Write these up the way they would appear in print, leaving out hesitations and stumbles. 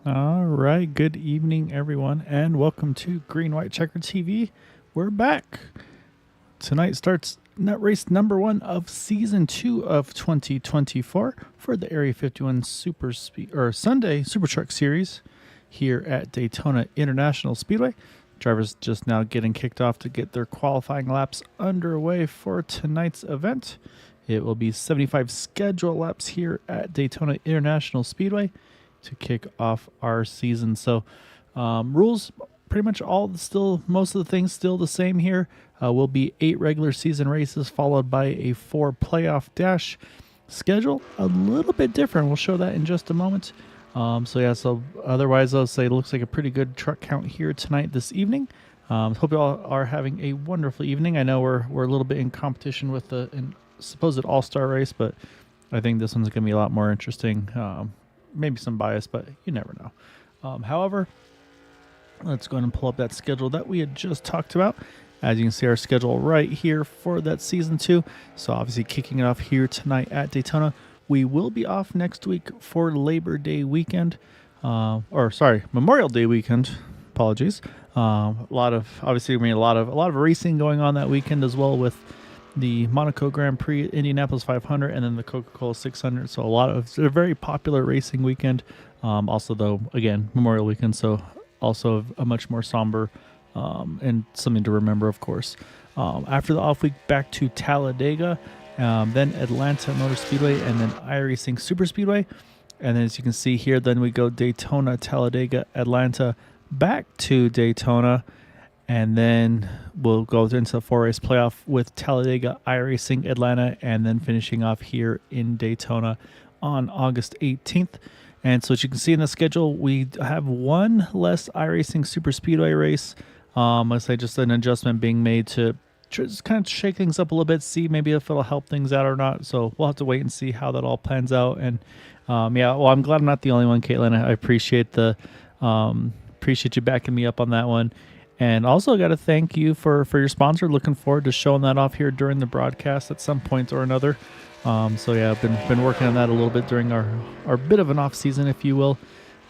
All right, good evening, everyone, and welcome to Green White Checker TV. We're back. Tonight starts race number 1 of season 2 of 2024 for the Area 51 Sunday SuperTruck Series here at Daytona International Speedway. Drivers just now getting kicked off to get their qualifying laps underway for tonight's event. It will be 75 schedule laps here at Daytona International Speedway to kick off our season. So rules pretty much most of the things still the same here. Will be 8 regular season races followed by a 4 playoff dash schedule. A little bit different. We'll show that in just a moment. So otherwise I'll say it looks like a pretty good truck count here tonight this evening. Hope you all are having a wonderful evening. I know we're a little bit in competition with the supposed all-star race, but I think this one's going to be a lot more interesting. Maybe some bias, but you never know. However, let's go ahead and pull up that schedule that we had just talked about. As you can see, our schedule right here for that season 2. So obviously kicking it off here tonight at Daytona. We will be off next week for Labor Day weekend, Memorial Day weekend. Apologies. A lot of racing going on that weekend as well, with the Monaco Grand Prix, Indianapolis 500, and then the Coca-Cola 600. So it's a very popular racing weekend. Also, though, again, Memorial Weekend, so also a much more somber and something to remember, of course. After the off week, back to Talladega, then Atlanta Motor Speedway, and then iRacing Super Speedway. And then as you can see here, then we go Daytona, Talladega, Atlanta, back to Daytona. And then we'll go into the 4-race playoff with Talladega, iRacing, Atlanta, and then finishing off here in Daytona on August 18th. And so as you can see in the schedule, we have one less iRacing Super Speedway race. Let's say just an adjustment being made to just kind of shake things up a little bit, see maybe if it'll help things out or not. So we'll have to wait and see how that all plans out. And I'm glad I'm not the only one, Caitlin. I appreciate you backing me up on that one. And also got to thank you for your sponsor. Looking forward to showing that off here during the broadcast at some point or another. I've been working on that a little bit during our bit of an off season, if you will.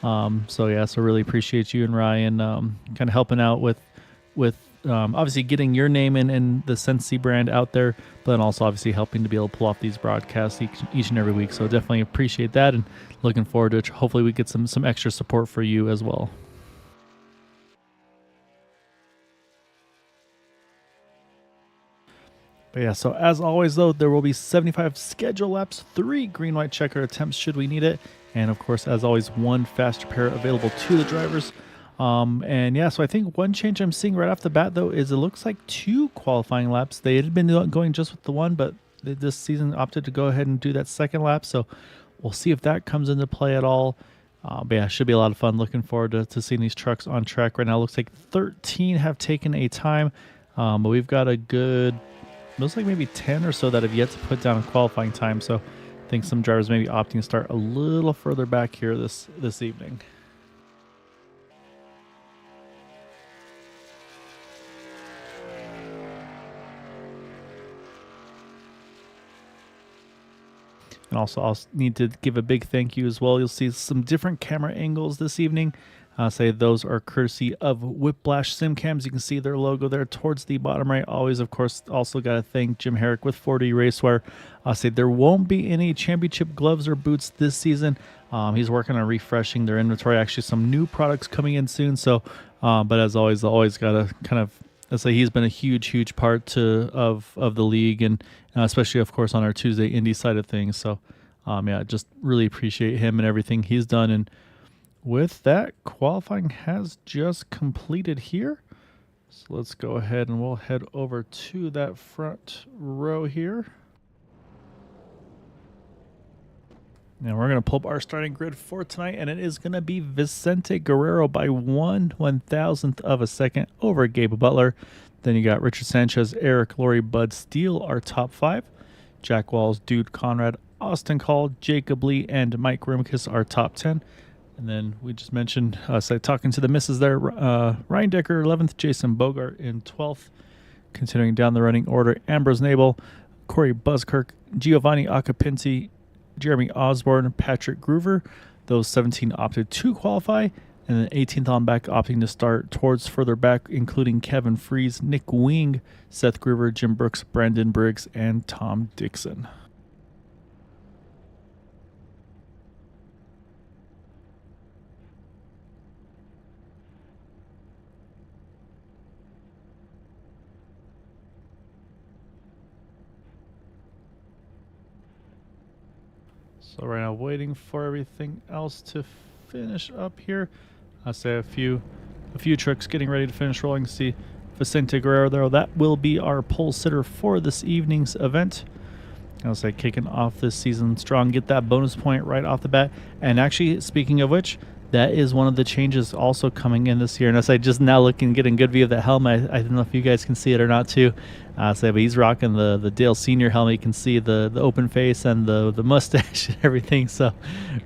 So really appreciate you and Ryan kind of helping out with obviously getting your name in the Sensi brand out there, but then also obviously helping to be able to pull off these broadcasts each and every week. So definitely appreciate that, and looking forward to hopefully we get some extra support for you as well. But yeah, so as always, though, there will be 75 schedule laps, 3 green-white checker attempts should we need it, and of course, as always, 1 fast repair available to the drivers. So I think one change I'm seeing right off the bat, though, is it looks like 2 qualifying laps. They had been going just with the 1, but this season opted to go ahead and do that second lap, so we'll see if that comes into play at all. It should be a lot of fun. Looking forward to seeing these trucks on track right now. It looks like 13 have taken a time, but we've got a good... looks like maybe 10 or so that have yet to put down a qualifying time. So I think some drivers may be opting to start a little further back here this evening. And also I'll need to give a big thank you as well. You'll see some different camera angles this evening. Say those are courtesy of Whiplash SimCams. You can see their logo there towards the bottom right. Always, of course, also got to thank Jim Herrick with 40 Racewear. I'll say there won't be any championship gloves or boots this season. He's working on refreshing their inventory. Actually, some new products coming in soon. So, but as always got to kind of... I'd say he's been a huge part of the league, and especially, of course, on our Tuesday Indy side of things. So, just really appreciate him and everything he's done. And with that, qualifying has just completed here. So let's go ahead and we'll head over to that front row here. Now we're going to pull up our starting grid for tonight, and it is going to be Vicente Guerrero by 1/1000th of a second over Gabe Butler. Then you got Richard Sanchez, Eric Laurie, Bud Steele, our top 5. Jack Walls, Dude Conrad, Austin Call, Jacob Lee, and Mike Rimkus, our top 10. And then we just mentioned, talking to the misses there, Ryan Decker, 11th, Jason Bogart in 12th. Continuing down the running order, Ambrose Nabel, Corey Buskirk, Giovanni Acapinti, Jeremy Osborne, Patrick Groover, Those 17 opted to qualify, and then 18th on back opting to start towards further back, including Kevin Freeze, Nick Wing, Seth Gruber, Jim Brooks, Brandon Briggs, and Tom Dixon. So right now, waiting for everything else to finish up here. I'll say a few trucks getting ready to finish rolling. See Vicente Guerrero there. That will be our pole sitter for this evening's event. I'll say kicking off this season strong. Get that bonus point right off the bat. And actually, speaking of which, that is one of the changes also coming in this year. And as I just now getting good view of the helmet, I don't know if you guys can see it or not too. But he's rocking the Dale Senior helmet. You can see the open face and the mustache and everything. So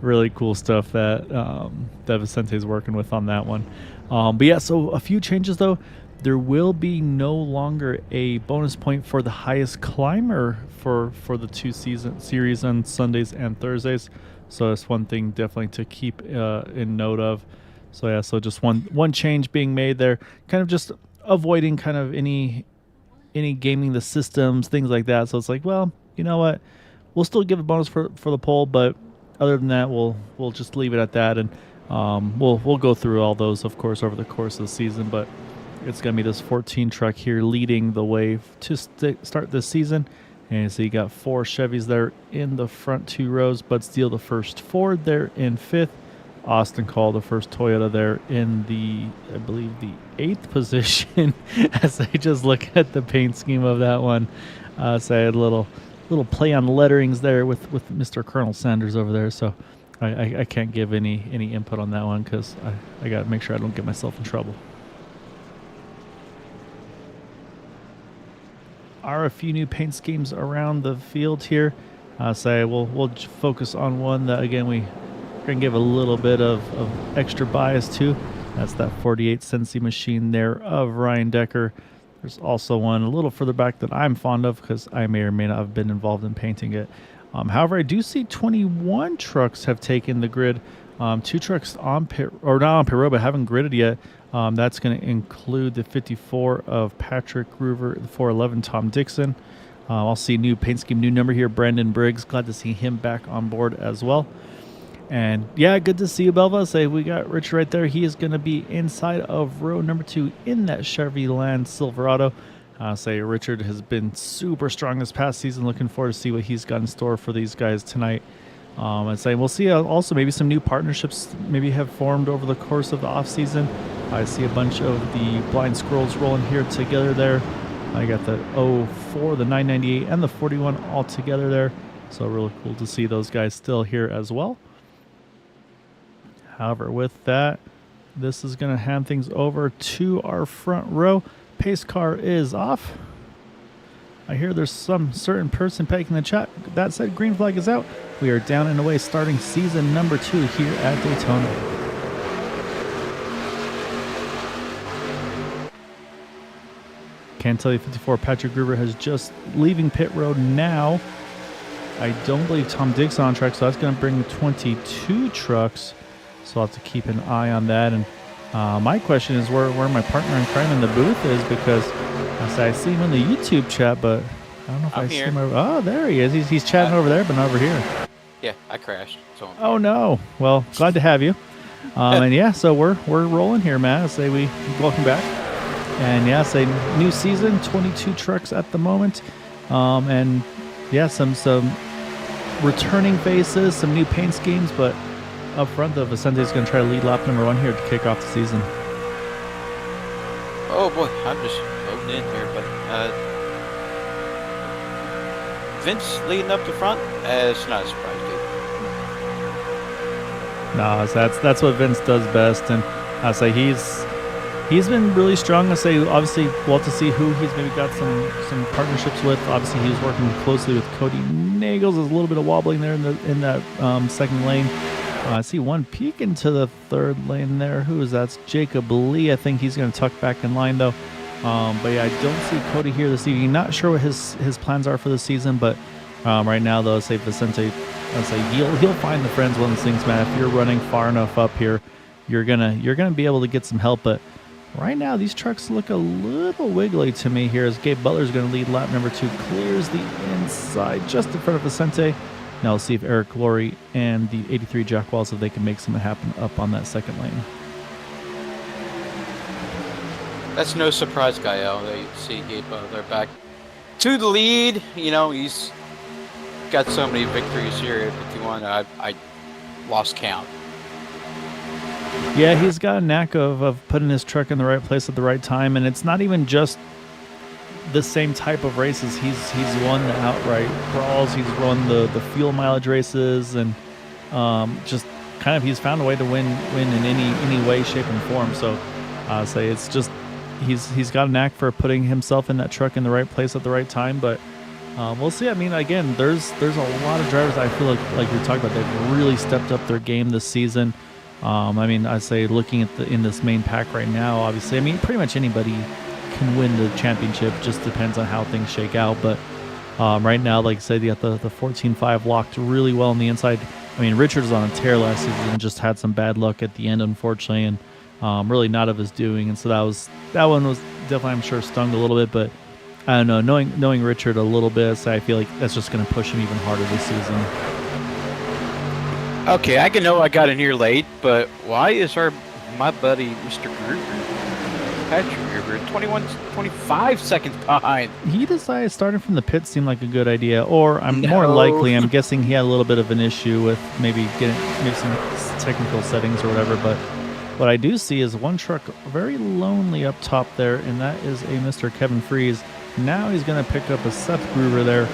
really cool stuff that Vicente's working with on that one. But yeah, so a few changes though. There will be no longer a bonus point for the highest climber for the two series on Sundays and Thursdays. So that's one thing definitely to keep in note of. So yeah, so just one change being made there, kind of just avoiding kind of any gaming the systems, things like that. So it's like, well, you know what, we'll still give a bonus for the poll, but other than that, we'll just leave it at that, and we'll go through all those, of course, over the course of the season. But it's gonna be this 14 truck here leading the way to start this season. And so you got 4 Chevys there in the front 2 rows. Bud Steele, the first Ford, there in 5th. Austin Call, the first Toyota, there in I believe the 8th position. As I just look at the paint scheme of that one, so I had a little play on letterings there with Mr. Colonel Sanders over there. So I can't give any input on that one because I got to make sure I don't get myself in trouble. Are a few new paint schemes around the field here. So we'll focus on one that, again, we're going to give a little bit of extra bias to. That's that 48 Sensi machine there of Ryan Decker. There's also one a little further back that I'm fond of because I may or may not have been involved in painting it. However, I do see 21 trucks have taken the grid. 2 trucks on pit, or not on pit road, but haven't gridded yet. That's going to include the 54 of Patrick Groover, the 411 Tom Dixon. I'll see new paint scheme, new number here, Brandon Briggs. Glad to see him back on board as well. And yeah, good to see you, Belva. Say we got Rich right there. He is going to be inside of row number 2 in that Chevy Land Silverado. Say Richard has been super strong this past season. Looking forward to see what he's got in store for these guys tonight. And say we'll see also maybe some new partnerships maybe have formed over the course of the off season. I see a bunch of the Blind Squirrels rolling here together there. I got the 04, the 998, and the 41 all together there. So really cool to see those guys still here as well. However, with that, this is going to hand things over to our front row. Pace car is off. I hear there's some certain person pegging the chat. That said, green flag is out. We are down and away starting season number 2 here at Daytona. Can't tell you 54 Patrick Gruber has just leaving pit road now. I don't believe Tom Dixon on track, so that's going to bring 22 trucks. So I'll have to keep an eye on that. And my question is where my partner in crime in the booth is, because I see him in the YouTube chat, but I don't know if I see him over. Oh, there he is. He's chatting over there, but not over here. Yeah, I crashed. So oh no. Well, glad to have you. And yeah, so we're rolling here, Matt. I say we welcome back. And yeah, say new season, 22 trucks at the moment. And yeah, some returning faces, some new paint schemes, but up front, though, Vicente's going to try to lead lap number 1 here to kick off the season. Oh boy, I'm just loading in here, but Vince leading up the front, it's not a surprise, dude. No, that's what Vince does best, and I say he's been really strong. I say obviously we'll have to see who he's maybe got some partnerships with. Obviously he was working closely with Cody Nagels. There's a little bit of wobbling there in that second lane. I see one peek into the third lane there. Who is that? It's Jacob Lee. I think he's going to tuck back in line though. But yeah, I don't see Cody here this evening. Not sure what his plans are for the season, but Right now, though, say Vicente, I'll say he'll find the friends when the things, man. If you're running far enough up here, you're gonna be able to get some help. But right now, these trucks look a little wiggly to me here as Gabe Butler's going to lead lap number 2, clears the inside just in front of Vicente. Now we'll see if Eric Laurie and the 83 Jack Walls, if they can make something happen up on that second lane. That's no surprise, Gael. They see Gabe Butler back to the lead. You know, he's got so many victories here at 51. I lost count. Yeah, he's got a knack of putting his truck in the right place at the right time, and it's not even just the same type of races. He's won the outright brawls, he's won the fuel mileage races, and just kind of he's found a way to win in any way, shape, and form. So I say it's just he's got a knack for putting himself in that truck in the right place at the right time. But we'll see. I mean, again, there's a lot of drivers I feel like you're talking about. They've really stepped up their game this season. I mean, I say looking at in this main pack right now, obviously, I mean, pretty much anybody can win the championship. Just depends on how things shake out. But right now, like I said, you got the 14.5 locked really well on the inside. I mean, Richard was on a tear last season and just had some bad luck at the end, unfortunately, and really not of his doing. And so that one was definitely, I'm sure, stung a little bit. But I don't know, knowing Richard a little bit, so I feel like that's just going to push him even harder this season. Okay, I can know I got in here late, but why is my buddy Mr. Gruber, Patrick Gruber, 25 seconds behind? He decided starting from the pit seemed like a good idea, or more likely, I'm guessing he had a little bit of an issue with maybe some technical settings or whatever. But what I do see is one truck very lonely up top there, and that is a Mr. Kevin Freeze. Now he's going to pick up a Seth Gruber there,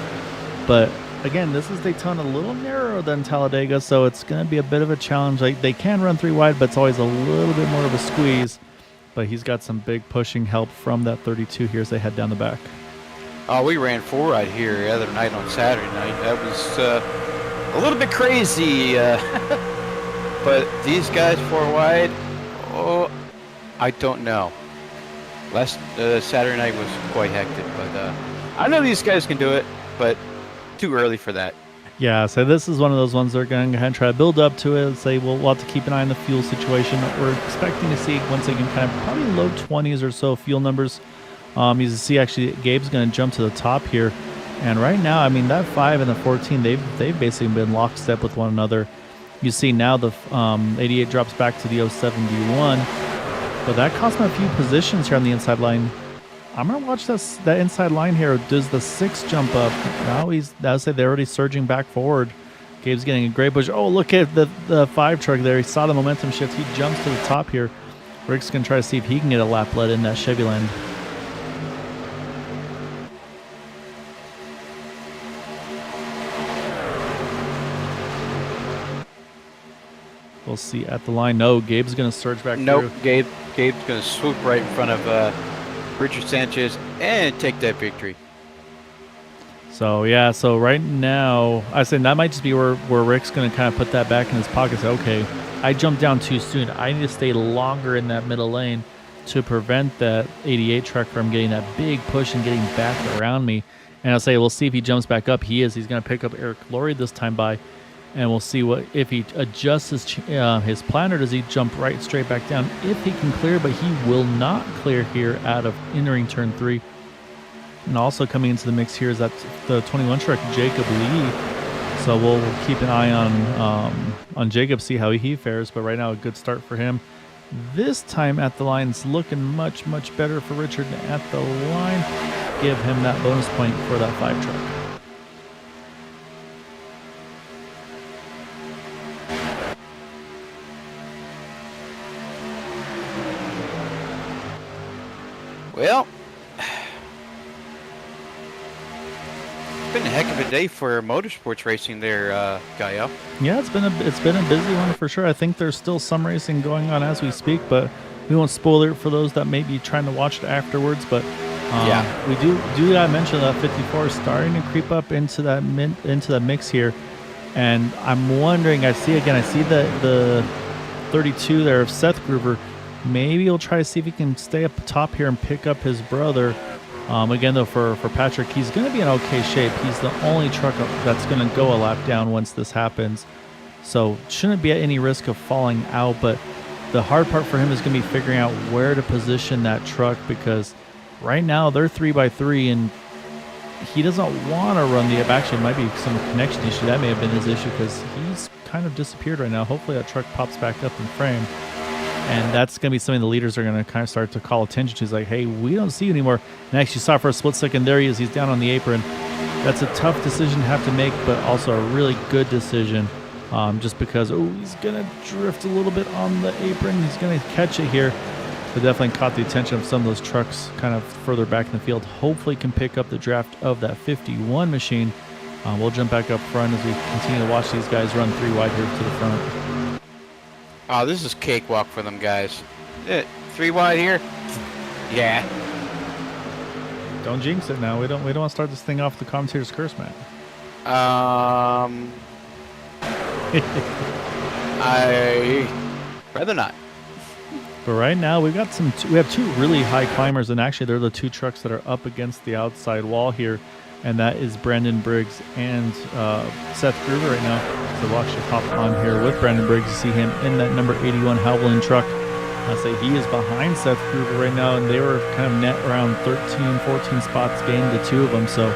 but again, this is Daytona, a little narrower than Talladega, so it's going to be a bit of a challenge. Like, they can run 3 wide, but it's always a little bit more of a squeeze. But he's got some big pushing help from that 32 here as they head down the back. Oh, we ran 4 right here the other night on Saturday night. That was a little bit crazy. But these guys 4 wide, oh, I don't know. Last Saturday night was quite hectic, but I know these guys can do it, but too early for that. Yeah, so this is one of those ones they're going to try to build up to it. Say we'll have to keep an eye on the fuel situation. We're expecting to see once again kind of probably low 20s or so fuel numbers. You see actually Gabe's going to jump to the top here, and right now, I mean, that 5 and the 14, they've basically been lockstep with one another. You see now the 88 drops back to the 071, but that cost him a few positions here on the inside line. I'm going to watch that inside line here. Does the 6 jump up? Now I'll say they're already surging back forward. Gabe's getting a great push. Oh, look at the 5 truck there. He saw the momentum shift. He jumps to the top here. Rick's going to try to see if he can get a lap let in that Chevy land. We'll see at the line. No, Gabe's going to surge back through. Gabe's going to swoop right in front of Richard Sanchez and take that victory. So yeah, so right now I say that might just be where Rick's going to kind of put that back in his pocket. Say, okay, I jumped down too soon. I need to stay longer in that middle lane to prevent that 88 truck from getting that big push and getting back around me. And I'll say we'll see if he jumps back up. He's going to pick up Eric Laurie this time by, and we'll see if he adjusts his plan, or does he jump straight back down if he can clear. But he will not clear here out of entering turn 3. And also coming into the mix here is that the 21 truck, Jacob Lee. So we'll keep an eye on Jacob, see how he fares. But right now, a good start for him. This time at the line, it's looking much better for Richard at the line. Give him that bonus point for that 5 truck. Well, it's been a heck of a day for motorsports racing there, Gael. Yeah, it's been a busy one for sure. I think there's still some racing going on as we speak, but we won't spoil it for those that may be trying to watch it afterwards. But yeah, we do gotta mention that 54 is starting to creep up into that mix here, and I'm wondering. I see the 32 there of Seth Gruber. Maybe he'll try to see if he can stay up top here and pick up his brother. Again, though, for Patrick, he's going to be in okay shape. He's the only truck that's going to go a lap down once this happens. So shouldn't be at any risk of falling out. But the hard part for him is going to be figuring out where to position that truck, because right now they're 3x3 and he doesn't want to run the up. Actually, it might be some connection issue. That may have been his issue because he's kind of disappeared right now. Hopefully that truck pops back up in frame. And that's going to be something the leaders are going to kind of start to call attention to. He's like, hey, we don't see you anymore. And actually saw for a split second, there he is. He's down on the apron. That's a tough decision to have to make, but also a really good decision. Just because, he's going to drift a little bit on the apron. He's going to catch it here. But definitely caught the attention of some of those trucks kind of further back in the field. Hopefully can pick up the draft of that 51 machine. We'll jump back up front as we continue to watch these guys run 3 wide here to the front. Oh, this is cakewalk for them guys. 3 wide here. Yeah. Don't jinx it now. We don't want to start this thing off the commentator's curse, Matt. I rather not. But right now we have 2 really high climbers, and actually they're the 2 trucks that are up against the outside wall here, and that is Brandon Briggs and Seth Gruber right now. So we'll actually hop on here with Brandon Briggs to see him in that number 81 Howland truck. I say he is behind Seth Gruber right now, and they were kind of net around 13, 14 spots gained, the 2 of them. So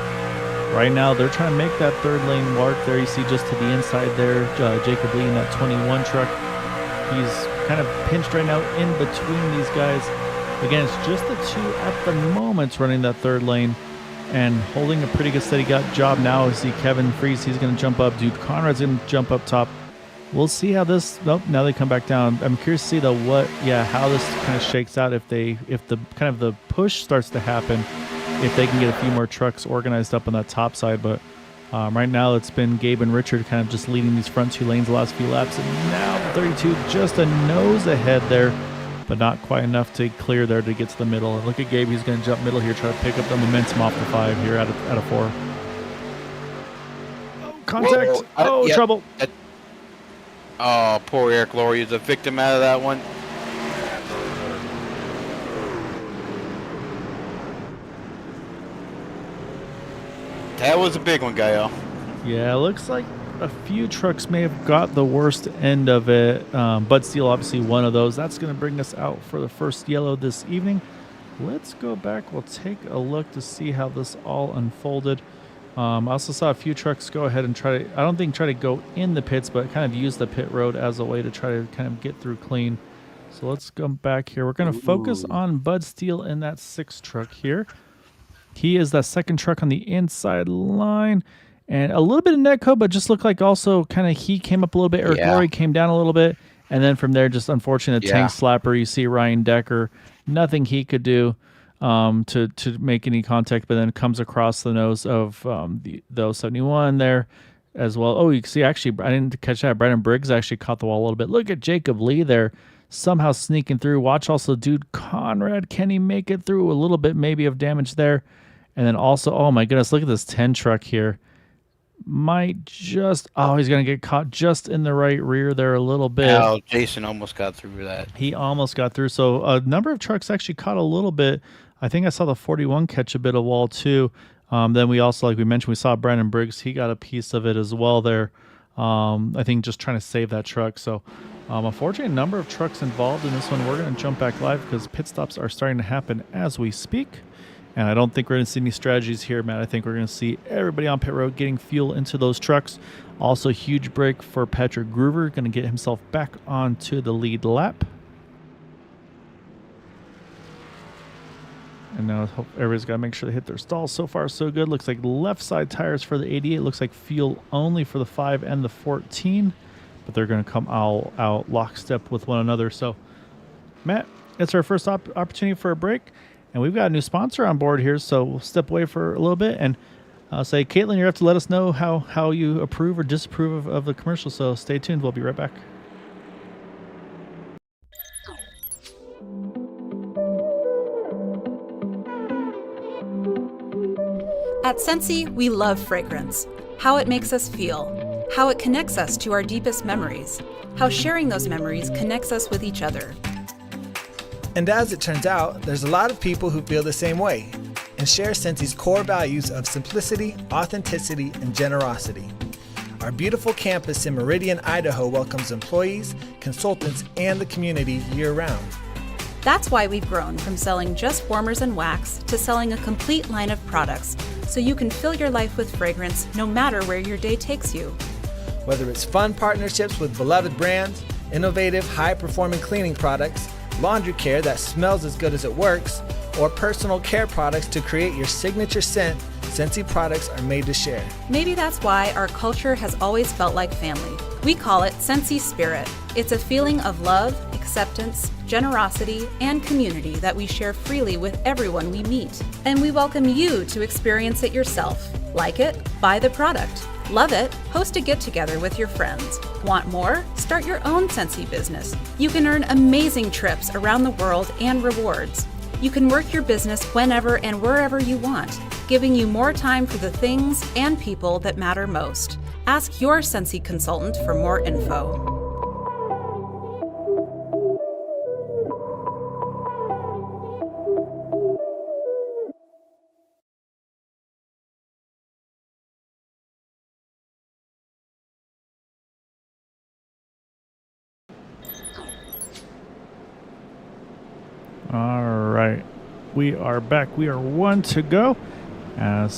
right now they're trying to make that 3rd lane mark there. You see just to the inside there, Jacob Lee in that 21 truck. He's kind of pinched right now in between these guys. Again, it's just the 2 at the moment running that 3rd lane and holding a pretty good steady job now. We see Kevin Fries, he's going to jump up. Dude Conrad's going to jump up top. We'll see how this, now they come back down. I'm curious to see though how this kind of shakes out if the kind of the push starts to happen, if they can get a few more trucks organized up on that top side. But right now it's been Gabe and Richard kind of just leading these front 2 lanes the last few laps, and now the 32 just a nose ahead there, but not quite enough to clear there to get to the middle. And look at Gabe, he's going to jump middle here, try to pick up the momentum off the 5 here out of 4. Oh, contact! Yep. Trouble! Oh, poor Eric Laurie is a victim out of that one. That was a big one, Gael. Yeah, looks like a few trucks may have got the worst end of it. Bud Steele, obviously one of those. That's going to bring us out for the first yellow this evening. Let's go back. We'll take a look to see how this all unfolded. I also saw a few trucks go ahead and try to go in the pits, but kind of use the pit road as a way to try to kind of get through clean. So let's come back here. We're going to focus on Bud Steele in that 6 truck here. He is that 2nd truck on the inside line. And a little bit of netco, but just looked like also kind of he came up a little bit. Eric Laurie came down a little bit. And then from there, just unfortunate tank slapper. You see Ryan Decker. Nothing he could do to make any contact, but then comes across the nose of the 71 there as well. Oh, you can see, actually, I didn't catch that. Brandon Briggs actually caught the wall a little bit. Look at Jacob Lee there, somehow sneaking through. Watch also Dude Conrad. Can he make it through? A little bit maybe of damage there. And then also, oh my goodness, look at this 10 truck here. Might just, he's going to get caught just in the right rear there a little bit. Oh, Jason almost got through that. He almost got through. So a number of trucks actually caught a little bit. I think I saw the 41 catch a bit of wall too. Then we also, like we mentioned, we saw Brandon Briggs. He got a piece of it as well there. I think just trying to save that truck. So unfortunately, a number of trucks involved in this one. We're going to jump back live because pit stops are starting to happen as we speak. And I don't think we're going to see any strategies here, Matt. I think we're going to see everybody on pit road getting fuel into those trucks. Also, huge break for Patrick Gruber, going to get himself back onto the lead lap. And now everybody's got to make sure they hit their stalls. So far, so good. Looks like left side tires for the 88. Looks like fuel only for the 5 and the 14. But they're going to come out lockstep with one another. So, Matt, it's our first opportunity for a break. And we've got a new sponsor on board here, so we'll step away for a little bit and say, Caitlin, you have to let us know how you approve or disapprove of the commercial. So stay tuned. We'll be right back. At Scentsy, we love fragrance, how it makes us feel, how it connects us to our deepest memories, how sharing those memories connects us with each other. And as it turns out, there's a lot of people who feel the same way. and share Scentsi's core values of simplicity, authenticity, and generosity. Our beautiful campus in Meridian, Idaho welcomes employees, consultants, and the community year-round. That's why we've grown from selling just warmers and wax to selling a complete line of products, so you can fill your life with fragrance no matter where your day takes you. Whether it's fun partnerships with beloved brands, innovative, high-performing cleaning products, laundry care that smells as good as it works, or personal care products to create your signature scent, Scentsy products are made to share. Maybe that's why our culture has always felt like family. We call it Scentsy Spirit. It's a feeling of love, acceptance, generosity, and community that we share freely with everyone we meet. And we welcome you to experience it yourself. Like it? Buy the product. Love it? Host a get-together with your friends. Want more? Start your own Scentsy business. You can earn amazing trips around the world and rewards. You can work your business whenever and wherever you want, giving you more time for the things and people that matter most. Ask your Scentsy consultant for more info. All right, we are back. We are one to go. One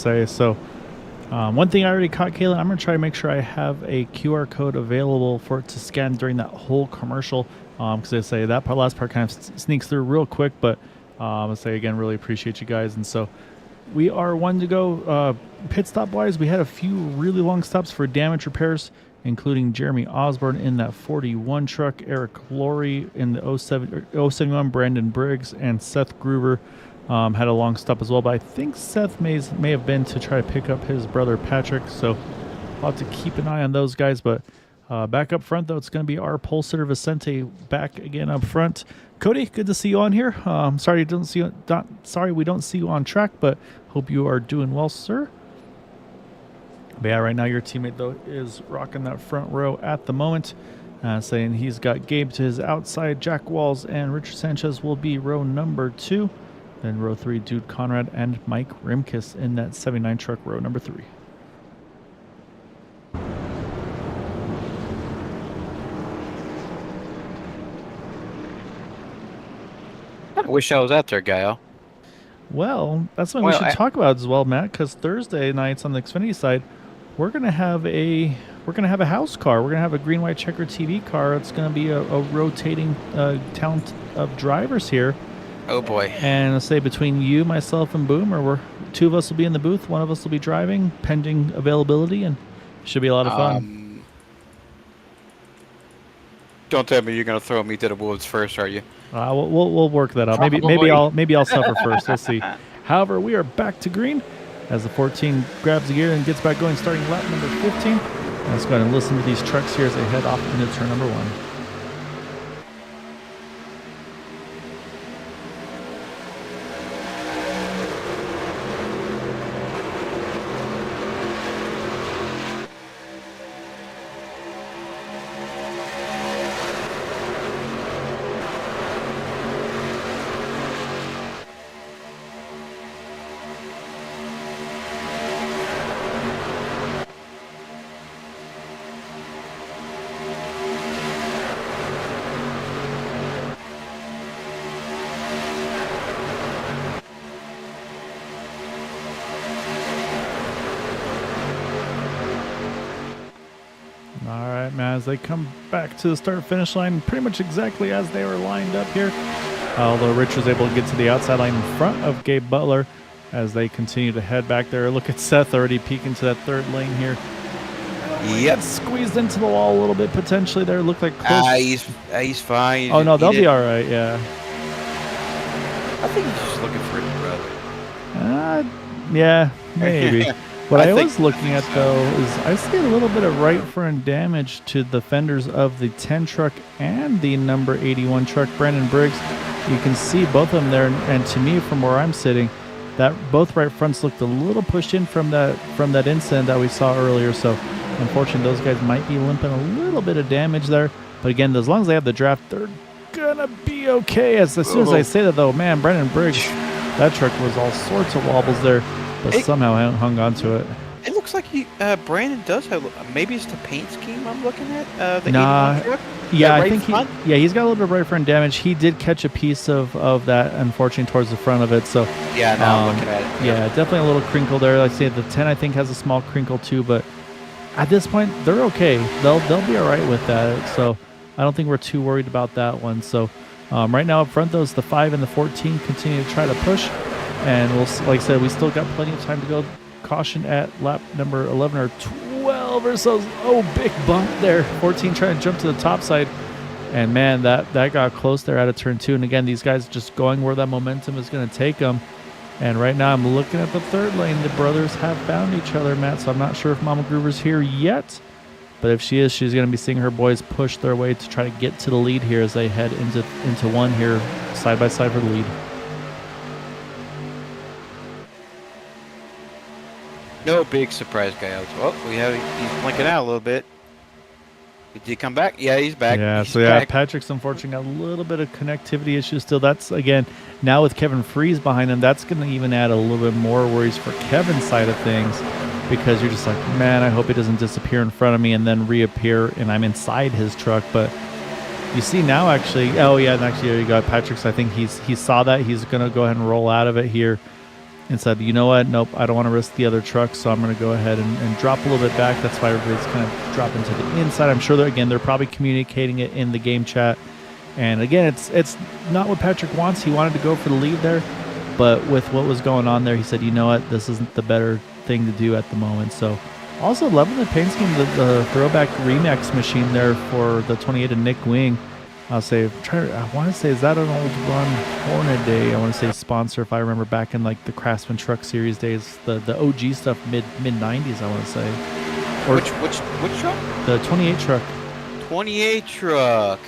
thing I already caught, Kayla, I'm going to try to make sure I have a QR code available for it to scan during that whole commercial, because I say that last part kind of sneaks through real quick, but I say again, really appreciate you guys. And so we are one to go. Pit stop wise, we had a few really long stops for damage repairs, including Jeremy Osborne in that 41 truck, Eric Laurie in the 071, Brandon Briggs, and Seth Gruber had a long stop as well. But I think Seth may have been to try to pick up his brother Patrick, so I'll have to keep an eye on those guys. But back up front, though, it's going to be our pole sitter Vicente back again up front. Cody, good to see you on here. Sorry we don't see you on track, but hope you are doing well, sir. But yeah, right now your teammate, though, is rocking that front row at the moment, saying he's got Gabe to his outside. Jack Walls and Richard Sanchez will be row number 2. Then row 3, Dude Conrad and Mike Rimkus in that 79 truck, row number 3. I wish I was out there, Gael. Well, that's what we should talk about as well, Matt, because Thursday nights on the Xfinity side, we're gonna have a house car. We're gonna have a green white checker TV car. It's gonna be a rotating talent of drivers here. Oh boy! And let's say between you, myself, and Boomer, two of us will be in the booth. One of us will be driving, pending availability, and should be a lot of fun. Don't tell me you're gonna throw me to the wolves first, are you? We'll work that out. Maybe I'll suffer first. We'll see. However, we are back to green as the 14 grabs the gear and gets back going, starting lap number 15. Let's go ahead and listen to these trucks here as they head off into turn number 1. As they come back to the start-finish line, pretty much exactly as they were lined up here. Although Rich was able to get to the outside line in front of Gabe Butler as they continue to head back there. Look at Seth already peeking to that third lane here. Yep. Squeezed into the wall a little bit potentially there. Looked like close. He's fine. Oh, no, they'll be all right, yeah. I think he's just looking for his brother. Yeah, maybe. What I was looking at, though, is I see a little bit of right front damage to the fenders of the 10 truck and the number 81 truck, Brandon Briggs. You can see both of them there, and to me, from where I'm sitting, that both right fronts looked a little pushed in from that incident that we saw earlier. So, unfortunately, those guys might be limping a little bit of damage there. But again, as long as they have the draft, they're gonna be okay. As soon as I say that, though, man, Brandon Briggs, That truck was all sorts of wobbles there, but somehow hung on to it. It looks like Brandon does have, maybe it's the paint scheme I'm looking at, the Nah, 81 truck? yeah, Right I think he's got a little bit of right front damage. He did catch a piece of that, unfortunately, towards the front of it. So yeah, now I'm looking at it. Yeah, definitely a little crinkle there. Like I say, the 10 I think has a small crinkle too, but at this point they're okay. They'll be all right with that. So I don't think we're too worried about that one. So right now up front, those the 5 and the 14 continue to try to push, and we'll, like I said, we still got plenty of time to go. Caution at lap number 11 or 12 or so. Oh, big bump there. 14 trying to jump to the top side. And man, that got close there out of turn 2. And again, these guys just going where that momentum is going to take them. And right now I'm looking at the third lane. The brothers have found each other, Matt. So I'm not sure if Mama Groover's here yet. But if she is, she's going to be seeing her boys push their way to try to get to the lead here as they head into one here, side by side for the lead. No big surprise guy out. Oh, he's blinking out a little bit. Did he come back? Yeah, he's back. Yeah, he's so yeah, back. Patrick's unfortunately got a little bit of connectivity issues still. That's, again, now with Kevin Freeze behind him, that's going to even add a little bit more worries for Kevin's side of things, because you're just like, man, I hope he doesn't disappear in front of me and then reappear and I'm inside his truck. But you see now, actually, oh yeah, and actually there you go. Patrick's, I think he saw that. He's going to go ahead and roll out of it here and said, you know what, nope, I don't want to risk the other truck, so I'm going to go ahead and drop a little bit back. That's why everybody's kind of dropping to the inside. I'm sure they're probably communicating it in the game chat. And again, it's not what Patrick wants. He wanted to go for the lead there, but with what was going on there, he said, you know what, this isn't the better thing to do at the moment. So also loving the paint scheme, the throwback Remax machine there for the 28 and Nick Wing. I want to say, is that an old run Hornaday? I want to say sponsor, if I remember back in like the Craftsman Truck Series days, the OG stuff, mid 90s, I want to say. Or which truck? The 28 truck. 28 truck.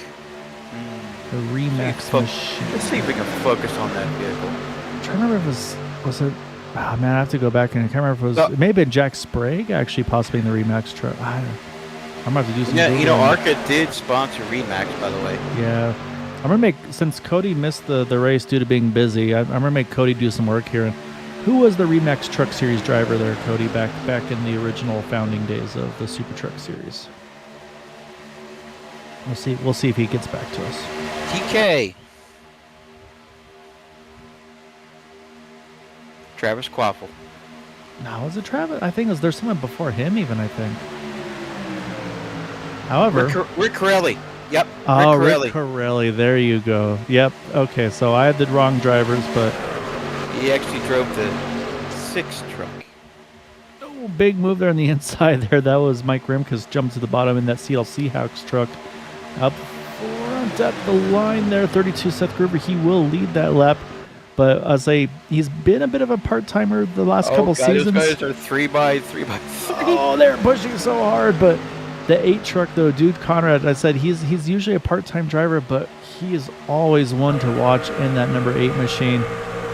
The Remax machine. Let's see if we can focus on that vehicle. I'm trying to remember if was it? Oh man, I have to go back and I can't remember if it was. It may have been Jack Sprague actually, possibly in the Remax truck. I'm about to do some. Yeah, you know, ARCA did sponsor Remax, by the way. Yeah, I'm gonna since Cody missed the race due to being busy, I'm gonna make Cody do some work here. And who was the Remax Truck Series driver there, Cody, back in the original founding days of the SuperTruck Series? We'll see if he gets back to us. TK. Travis Quaffle. No, was it Travis? I think there's someone before him even, I think. However, Rick Corelli. Yep. Oh, Rick Corelli. There you go. Yep. Okay, so I had the wrong drivers, but he actually drove the 6 truck. Oh, big move there on the inside there. That was Mike Rimka's jump to the bottom in that CLC Hawks truck. Up front at the line there, 32 Seth Gruber. He will lead that lap. But I'll say he's been a bit of a part-timer the last couple seasons. Those guys are 3x3. Oh, they're pushing so hard, but the 8 truck though, dude, Conrad, I said he's usually a part-time driver, but he is always one to watch in that number 8 machine.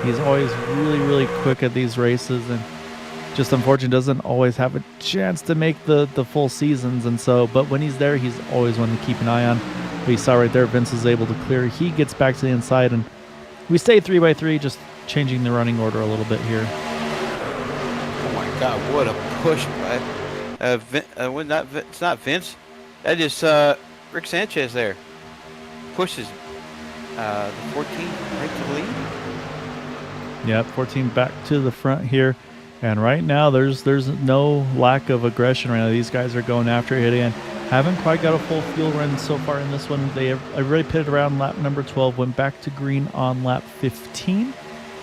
He's always really, really quick at these races, and just unfortunately doesn't always have a chance to make the full seasons. And so, but when he's there, he's always one to keep an eye on. But you saw right there, Vince is able to clear. He gets back to the inside, and we stay 3x3, just changing the running order a little bit here. Oh my God, what a push by it's not Vince. That is Rick Sanchez there. Pushes the 14 right to the lead. Yep, 14 back to the front here. And right now, there's no lack of aggression right now. These guys are going after it again. Haven't quite got a full fuel run so far in this one. They have already pitted around lap number 12, went back to green on lap 15.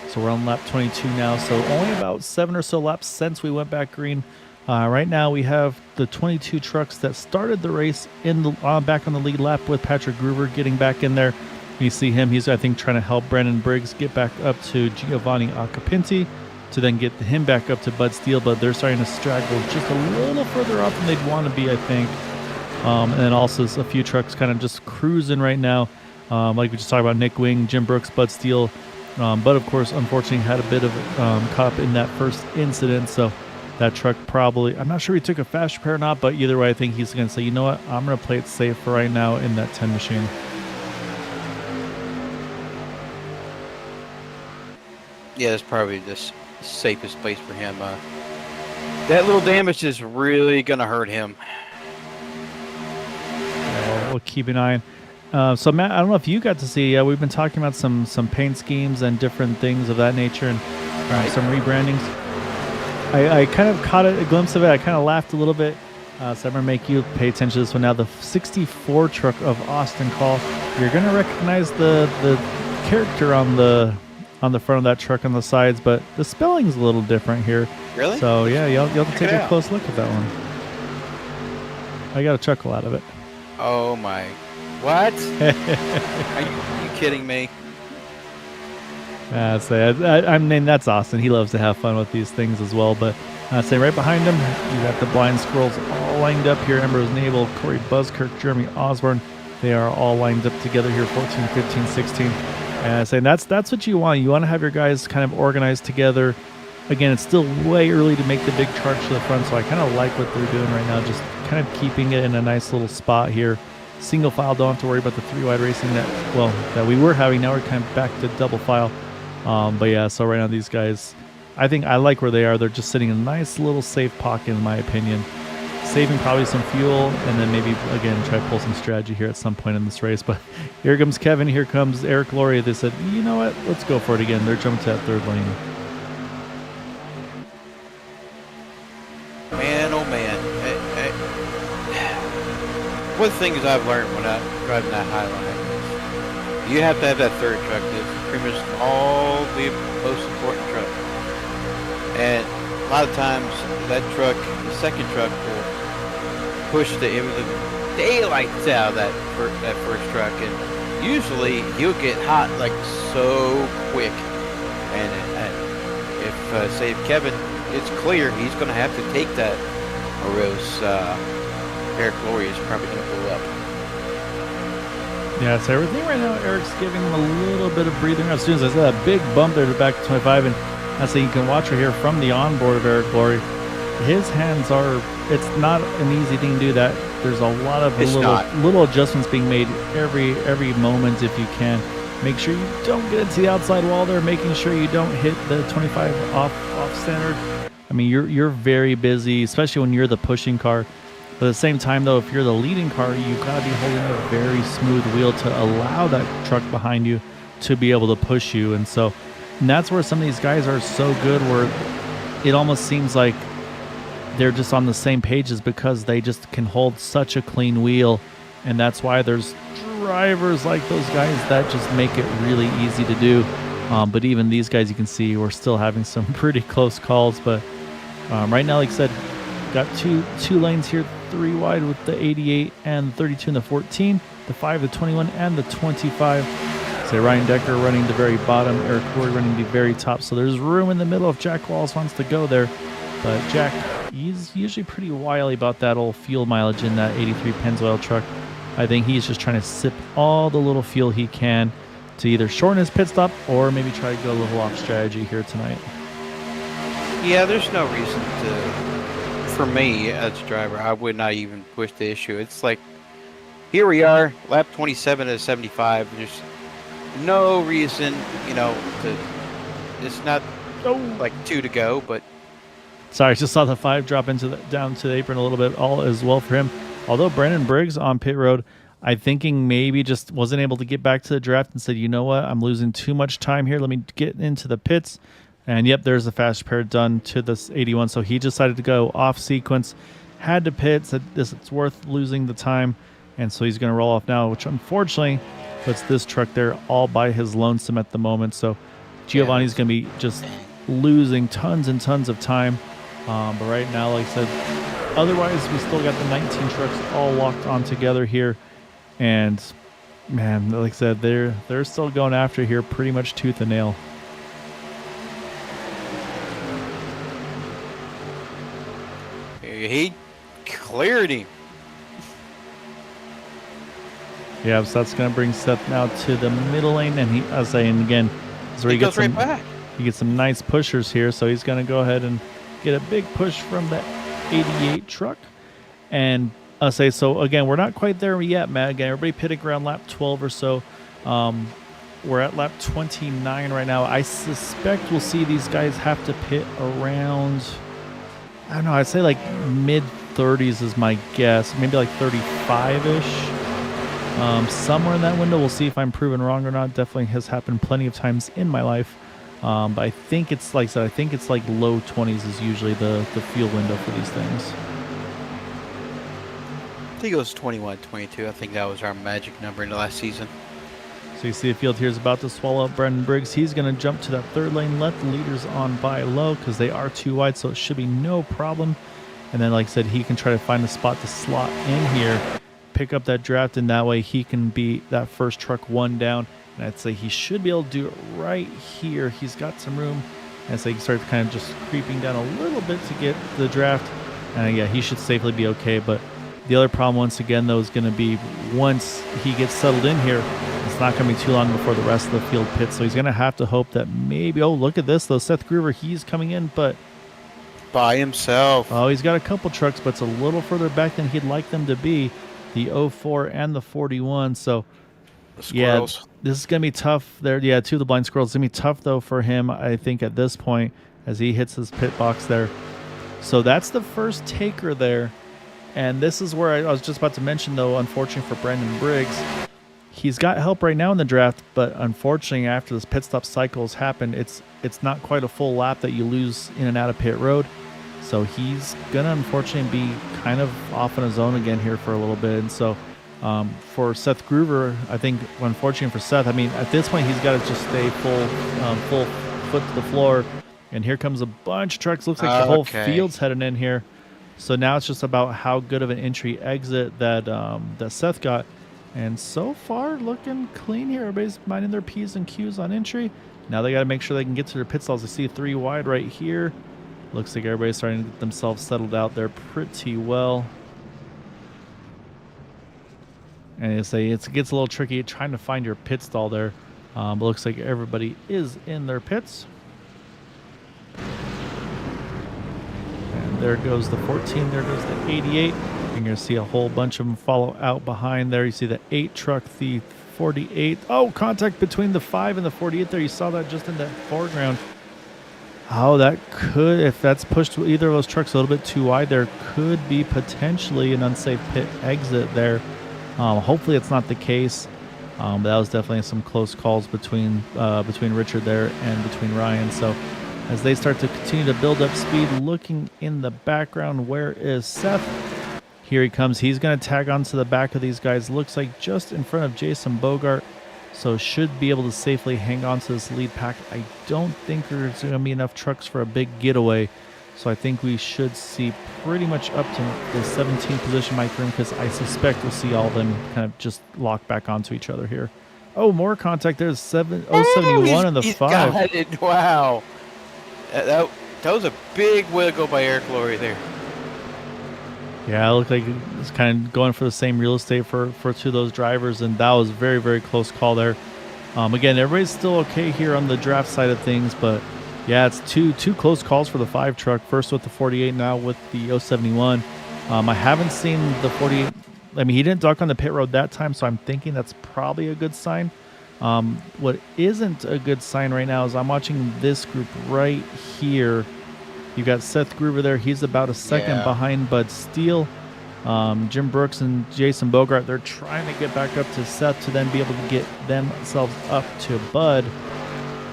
So we're on lap 22 now. So only about 7 or so laps since we went back green. Right now we have the 22 trucks that started the race in the back on the lead lap with Patrick Gruber getting back in there. You see him. He's, I think, trying to help Brandon Briggs get back up to Giovanni Acapinti to then get him back up to Bud Steele. But they're starting to straggle just a little further off than they'd want to be, I think. And then also a few trucks kind of just cruising right now. Like we just talked about, Nick Wing, Jim Brooks, Bud Steele. But of course, unfortunately, had a bit of caught up in that first incident. So that truck probably, I'm not sure he took a fast repair or not, but either way, I think he's going to say, you know what, I'm going to play it safe for right now in that 10 machine. Yeah, that's probably the safest place for him. That little damage is really going to hurt him. We'll keep an eye on. So Matt, I don't know if you got to see. We've been talking about some paint schemes and different things of that nature, and some rebrandings. I kind of caught a glimpse of it. I kind of laughed a little bit. So I'm gonna make you pay attention to this one now. The 64 truck of Austin Call. You're gonna recognize the character on the front of that truck on the sides, but the spelling's a little different here. Really? So yeah, you'll have to take a close look at that one. I got a chuckle out of it. Oh my! What? Are you kidding me? I mean, that's Austin. He loves to have fun with these things as well. But say right behind him, you got the Blind Squirrels all lined up here. Ambrose Naval, Corey Buzzkirk, Jeremy Osborne. They are all lined up together here, 14, 15, 16. And saying that's what you want. You want to have your guys kind of organized together. Again, it's still way early to make the big charge to the front, so I kind of like what they're doing right now, just kind of keeping it in a nice little spot here. Single file, don't have to worry about the 3-wide racing that we were having. Now we're kind of back to double file. But yeah, so right now these guys, I think I like where they are. They're just sitting in a nice little safe pocket, in my opinion. Saving probably some fuel, and then maybe, again, try to pull some strategy here at some point in this race. But here comes Kevin, here comes Eric Lauria. They said, you know what, let's go for it again. They're jumping to that third lane. Man, oh man. One of the things I've learned when I'm driving that Highline is you have to have that third truck. That's pretty much all the most important truck. And a lot of times that truck, the second truck, will push the daylights out of that first truck. And usually he'll get hot like so quick. And if, say, if Kevin gets clear, he's going to have to take that, or else Eric Lauria is probably going to blow up. Yeah, so everything right now, Eric's giving him a little bit of breathing. As soon as I said that big bump there to back to 25, and that's so you can watch right here from the onboard of Eric Lauria. His hands are, it's not an easy thing to do that. There's a lot of little adjustments being made every moment if you can. Make sure you don't get into the outside wall there, making sure you don't hit the 25 off center. I mean, you're very busy, especially when you're the pushing car. But at the same time, though, if you're the leading car, you've got to be holding a very smooth wheel to allow that truck behind you to be able to push you. And that's where some of these guys are so good, where it almost seems like they're just on the same pages because they just can hold such a clean wheel. And that's why there's drivers like those guys that just make it really easy to do. But even these guys, you can see we're still having some pretty close calls. But right now, like I said, got two lanes here, 3 wide with the 88 and 32 and the 14, the 5, the 21, and the 25. So Ryan Decker running the very bottom, Eric Ward running the very top. So there's room in the middle if Jack Walls wants to go there. But Jack, he's usually pretty wily about that old fuel mileage in that 83 Pennzoil truck. I think he's just trying to sip all the little fuel he can to either shorten his pit stop or maybe try to go a little off strategy here tonight. Yeah, there's no reason for me as a driver, I would not even push the issue. It's like, here we are, lap 27 to 75. There's no reason, it's not like 2 to go, but. Sorry, I just saw the 5 drop down to the apron a little bit, all as well for him. Although Brandon Briggs on pit road, I'm thinking maybe just wasn't able to get back to the draft and said, you know what, I'm losing too much time here. Let me get into the pits. And yep, there's a fast repair done to this 81. So he decided to go off sequence, had to pit, said it's worth losing the time. And so he's going to roll off now, which unfortunately puts this truck there all by his lonesome at the moment. So Giovanni's going to be just losing tons and tons of time. But right now, like I said, otherwise we still got the 19 trucks all locked on together here. And man, like I said, they're still going after here pretty much tooth and nail. He cleared him. Yeah, so that's going to bring Seth now to the middle lane, and I was saying again, is where he gets right back. He gets some nice pushers here, so he's going to go ahead and get a big push from the 88 truck. And I'll say, so again, we're not quite there yet, Matt. Again, everybody pitting around lap 12 or so. we're at lap 29 right now. I suspect we'll see these guys have to pit around, I don't know, I'd say like mid-30s is my guess. Maybe like 35-ish. Somewhere in that window. We'll see if I'm proven wrong or not. Definitely has happened plenty of times in my life. But I think it's like I said, I think it's like low 20s is usually the fuel window for these things. I think it was 21, 22. I think that was our magic number in the last season. So you see the field here is about to swallow up Brendan Briggs. He's going to jump to that third lane, let the leaders on by low because they are too wide, so it should be no problem. And then, like I said, he can try to find a spot to slot in here, pick up that draft, and that way he can be that first truck one down. And I'd say he should be able to do it right here. He's got some room. And so he can start kind of just creeping down a little bit to get the draft. And yeah, he should safely be okay. But the other problem, once again, though, is going to be once he gets settled in here, it's not going to be too long before the rest of the field pits. So he's going to have to hope that maybe, oh, look at this, though. Seth Groover, he's coming in, but by himself. Oh, he's got a couple trucks, but it's a little further back than he'd like them to be. The 04 and the 41. So, yeah, this is going to be tough there. Yeah, two of the blind squirrels. It's going to be tough, though, for him, I think, at this point, as he hits his pit box there. So that's the first taker there. And this is where I was just about to mention, though, unfortunately for Brendan Briggs, he's got help right now in the draft, but unfortunately after this pit stop cycles happened, it's not quite a full lap that you lose in and out of pit road. So he's going to unfortunately be kind of off on his own again here for a little bit. And so for Seth Groover, I think, unfortunately for Seth, I mean, at this point he's got to just stay full foot to the floor. And here comes a bunch of trucks. Looks like the whole field's heading in here. So now it's just about how good of an entry exit that that Seth got. And so far, looking clean here. Everybody's minding their P's and Q's on entry. Now they got to make sure they can get to their pit stalls. I see 3 wide right here. Looks like everybody's starting to get themselves settled out there pretty well. And it gets a little tricky trying to find your pit stall there. But looks like everybody is in their pits. And there goes the 14. There goes the 88. You're going to see a whole bunch of them follow out behind there. You see the 8 truck, the 48. Oh, contact between the 5 and the 48 there. You saw that just in the foreground. Oh, that could, if that's pushed either of those trucks a little bit too wide, there could be potentially an unsafe pit exit there. Hopefully it's not the case. But that was definitely some close calls between Richard there and between Ryan. So as they start to continue to build up speed, looking in the background, where is Seth? Here he comes. He's going to tag onto the back of these guys. Looks like just in front of Jason Bogart. So should be able to safely hang on to this lead pack. I don't think there's going to be enough trucks for a big getaway. So I think we should see pretty much up to the 17th position, Mike Room, because I suspect we'll see all of them kind of just lock back onto each other here. Oh, more contact. There's 71 and the 5. Got it. Wow. That was a big wiggle by Eric Laurie there. Yeah, it looked like it's kind of going for the same real estate for 2 of those drivers, and that was very, very close call there. Again, everybody's still okay here on the draft side of things, but yeah, it's two close calls for the 5 truck. First with the 48, now with the 071. I haven't seen the 48. I mean, he didn't duck on the pit road that time, so I'm thinking that's probably a good sign. What isn't a good sign right now is I'm watching this group right here. You've got Seth Groover there. He's about a second behind Bud Steele. Jim Brooks and Jason Bogart, they're trying to get back up to Seth to then be able to get themselves up to Bud.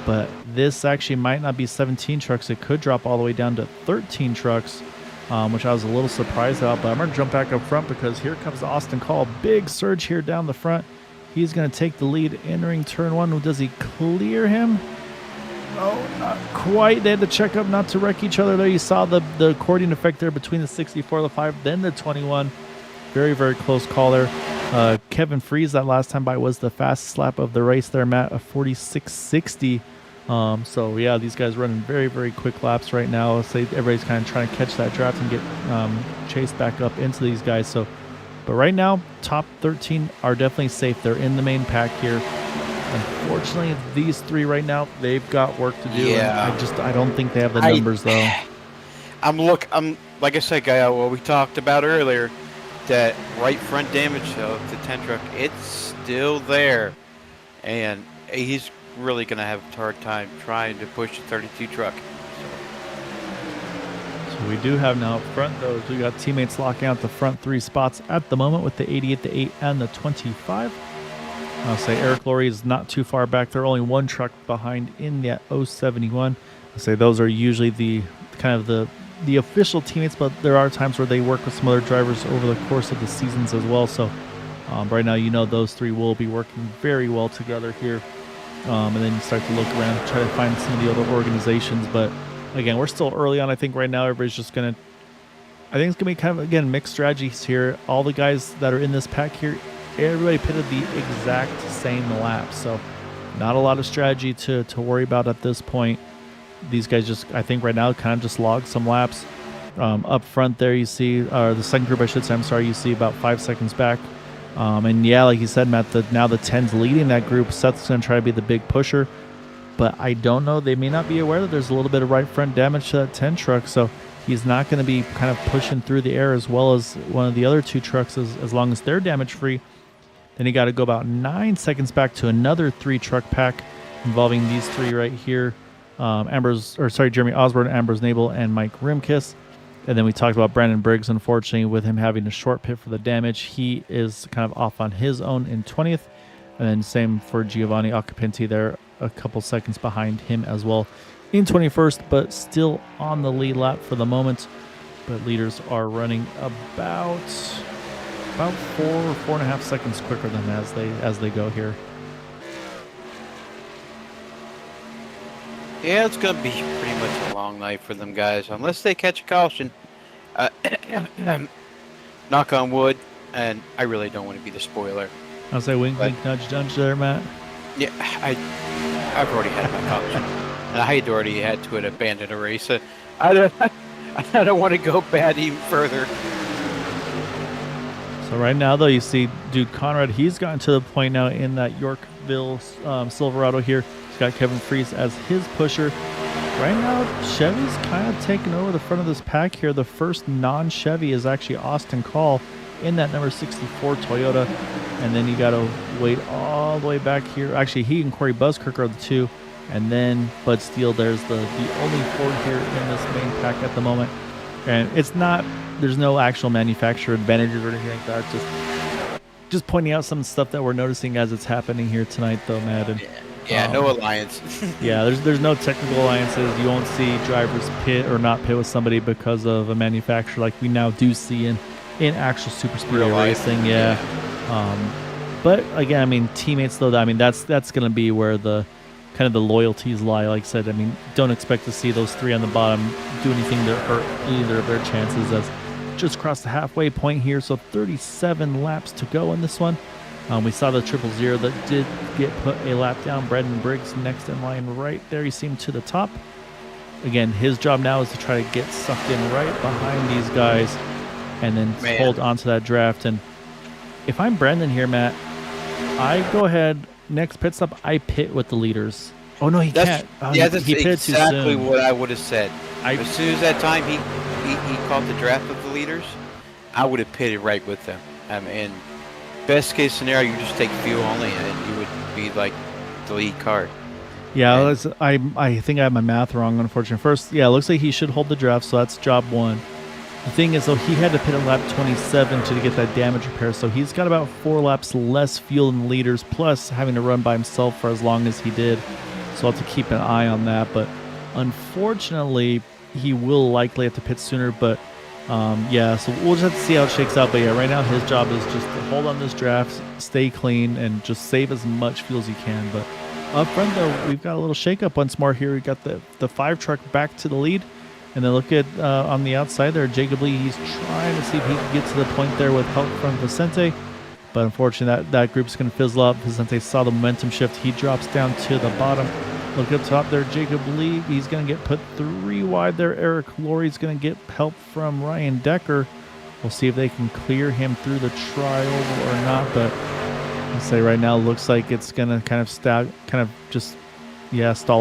But this actually might not be 17 trucks. It could drop all the way down to 13 trucks, which I was a little surprised about. But I'm going to jump back up front because here comes Austin Call. Big surge here down the front. He's going to take the lead entering turn 1. Does he clear him? No, not quite. They had to check up not to wreck each other there. You saw the accordion effect there between the 64, the 5, then the 21. Very, very close call there. Kevin Freeze, that last time by, was the fastest lap of the race there, Matt, a 46.60. So, yeah, these guys running very, very quick laps right now. So everybody's kind of trying to catch that draft and get chased back up into these guys. So, but right now, top 13 are definitely safe. They're in the main pack here. Unfortunately, these 3 right now, they've got work to do. Yeah. And I don't think they have the numbers, though. I'm like I said, Guy, what we talked about earlier, that right front damage of the 10 truck, it's still there. And he's really going to have a hard time trying to push the 32 truck. So we do have now up front, though, we got teammates locking out the front 3 spots at the moment with the 88, the 8, and the 25. I'll say Eric Laurie is not too far back. They're only 1 truck behind in that 071. I'll say those are usually the kind of the official teammates, but there are times where they work with some other drivers over the course of the seasons as well. So right now, those 3 will be working very well together here. And then you start to look around, try to find some of the other organizations. But again, we're still early on. I think right now everybody's just going to, I think it's going to be kind of, again, mixed strategies here. All the guys that are in this pack here, everybody pitted the exact same lap. So not a lot of strategy to worry about at this point. These guys just, I think right now, kind of just log some laps. Up front there, you see, or the second group, I should say, I'm sorry, you see about 5 seconds back. And yeah, like you said, Matt, now the 10's leading that group. Seth's going to try to be the big pusher. But I don't know. They may not be aware that there's a little bit of right front damage to that 10 truck. So he's not going to be kind of pushing through the air as well as one of the other 2 trucks as long as they're damage-free. Then you got to go about 9 seconds back to another 3-truck pack involving these 3 right here. Jeremy Osborne, Ambrose Nabel, and Mike Rimkiss. And then we talked about Brandon Briggs, unfortunately, with him having a short pit for the damage. He is kind of off on his own in 20th. And then same for Giovanni Accapinti there, a couple seconds behind him as well in 21st, but still on the lead lap for the moment. But leaders are running about 4 or 4.5 seconds quicker than as they go here. Yeah, it's going to be pretty much a long night for them guys, unless they catch a caution. Knock on wood, and I really don't want to be the spoiler. I'll say wink, wink, nudge, nudge there, Matt. Yeah, I've already had my caution, and I had already had to abandon a race. I don't want to go bad even further. So right now, though, you see Dude Conrad, he's gotten to the point now in that Yorkville Silverado here. He's got Kevin Fries as his pusher. Right now, Chevy's kind of taking over the front of this pack here. The first non-Chevy is actually Austin Call in that number 64 Toyota. And then you got to wait all the way back here. Actually, he and Corey Buskirk are the 2. And then Bud Steele, there's the only Ford here in this main pack at the moment. And it's not, there's no actual manufacturer advantages or anything like that. Just pointing out some stuff that we're noticing as it's happening here tonight, though, Matt. And, yeah, no alliance. Yeah, there's no technical alliances. You won't see drivers pit or not pit with somebody because of a manufacturer like we now do see in actual super speedway racing. Yeah. But again, I mean, teammates though, I mean, that's going to be where the kind of the loyalties lie. Like I said, I mean, don't expect to see those 3 on the bottom do anything to hurt either of their chances, as just crossed the halfway point here. So 37 laps to go in this one. We saw the 000 that did get put a lap down. Brandon Briggs next in line right there. You see him to the top. Again, his job now is to try to get sucked in right behind these guys and then hold onto that draft. And if I'm Brandon here, Matt, I go ahead, next pit stop, I pit with the leaders. Oh, no, he can't. Yeah, that's exactly what I would have said. As soon as that time he caught the draft with the leaders, I would have pitted right with them. And best case scenario, you just take fuel only, and you would be like the lead car. Yeah, I think I have my math wrong, unfortunately. First, yeah, it looks like he should hold the draft, so that's job 1. The thing is, though, he had to pit at lap 27 to get that damage repair, so he's got about 4 laps less fuel than the leaders, plus having to run by himself for as long as he did. So I'll have to keep an eye on that. But unfortunately, he will likely have to pit sooner, but yeah, so we'll just have to see how it shakes out. But yeah, right now his job is just to hold on this draft, stay clean, and just save as much fuel as he can. But up front, though, we've got a little shakeup once more here. We got the 5 truck back to the lead. And then look at on the outside there, Jacob Lee. He's trying to see if he can get to the point there with help from Vicente. But unfortunately, that group's going to fizzle up. Vicente saw the momentum shift. He drops down to the bottom. Look up top there, Jacob Lee. He's going to get put 3 wide there. Eric Laurie's going to get help from Ryan Decker. We'll see if they can clear him through the tri-oval or not. But I'll say right now, looks like it's going to kind of stall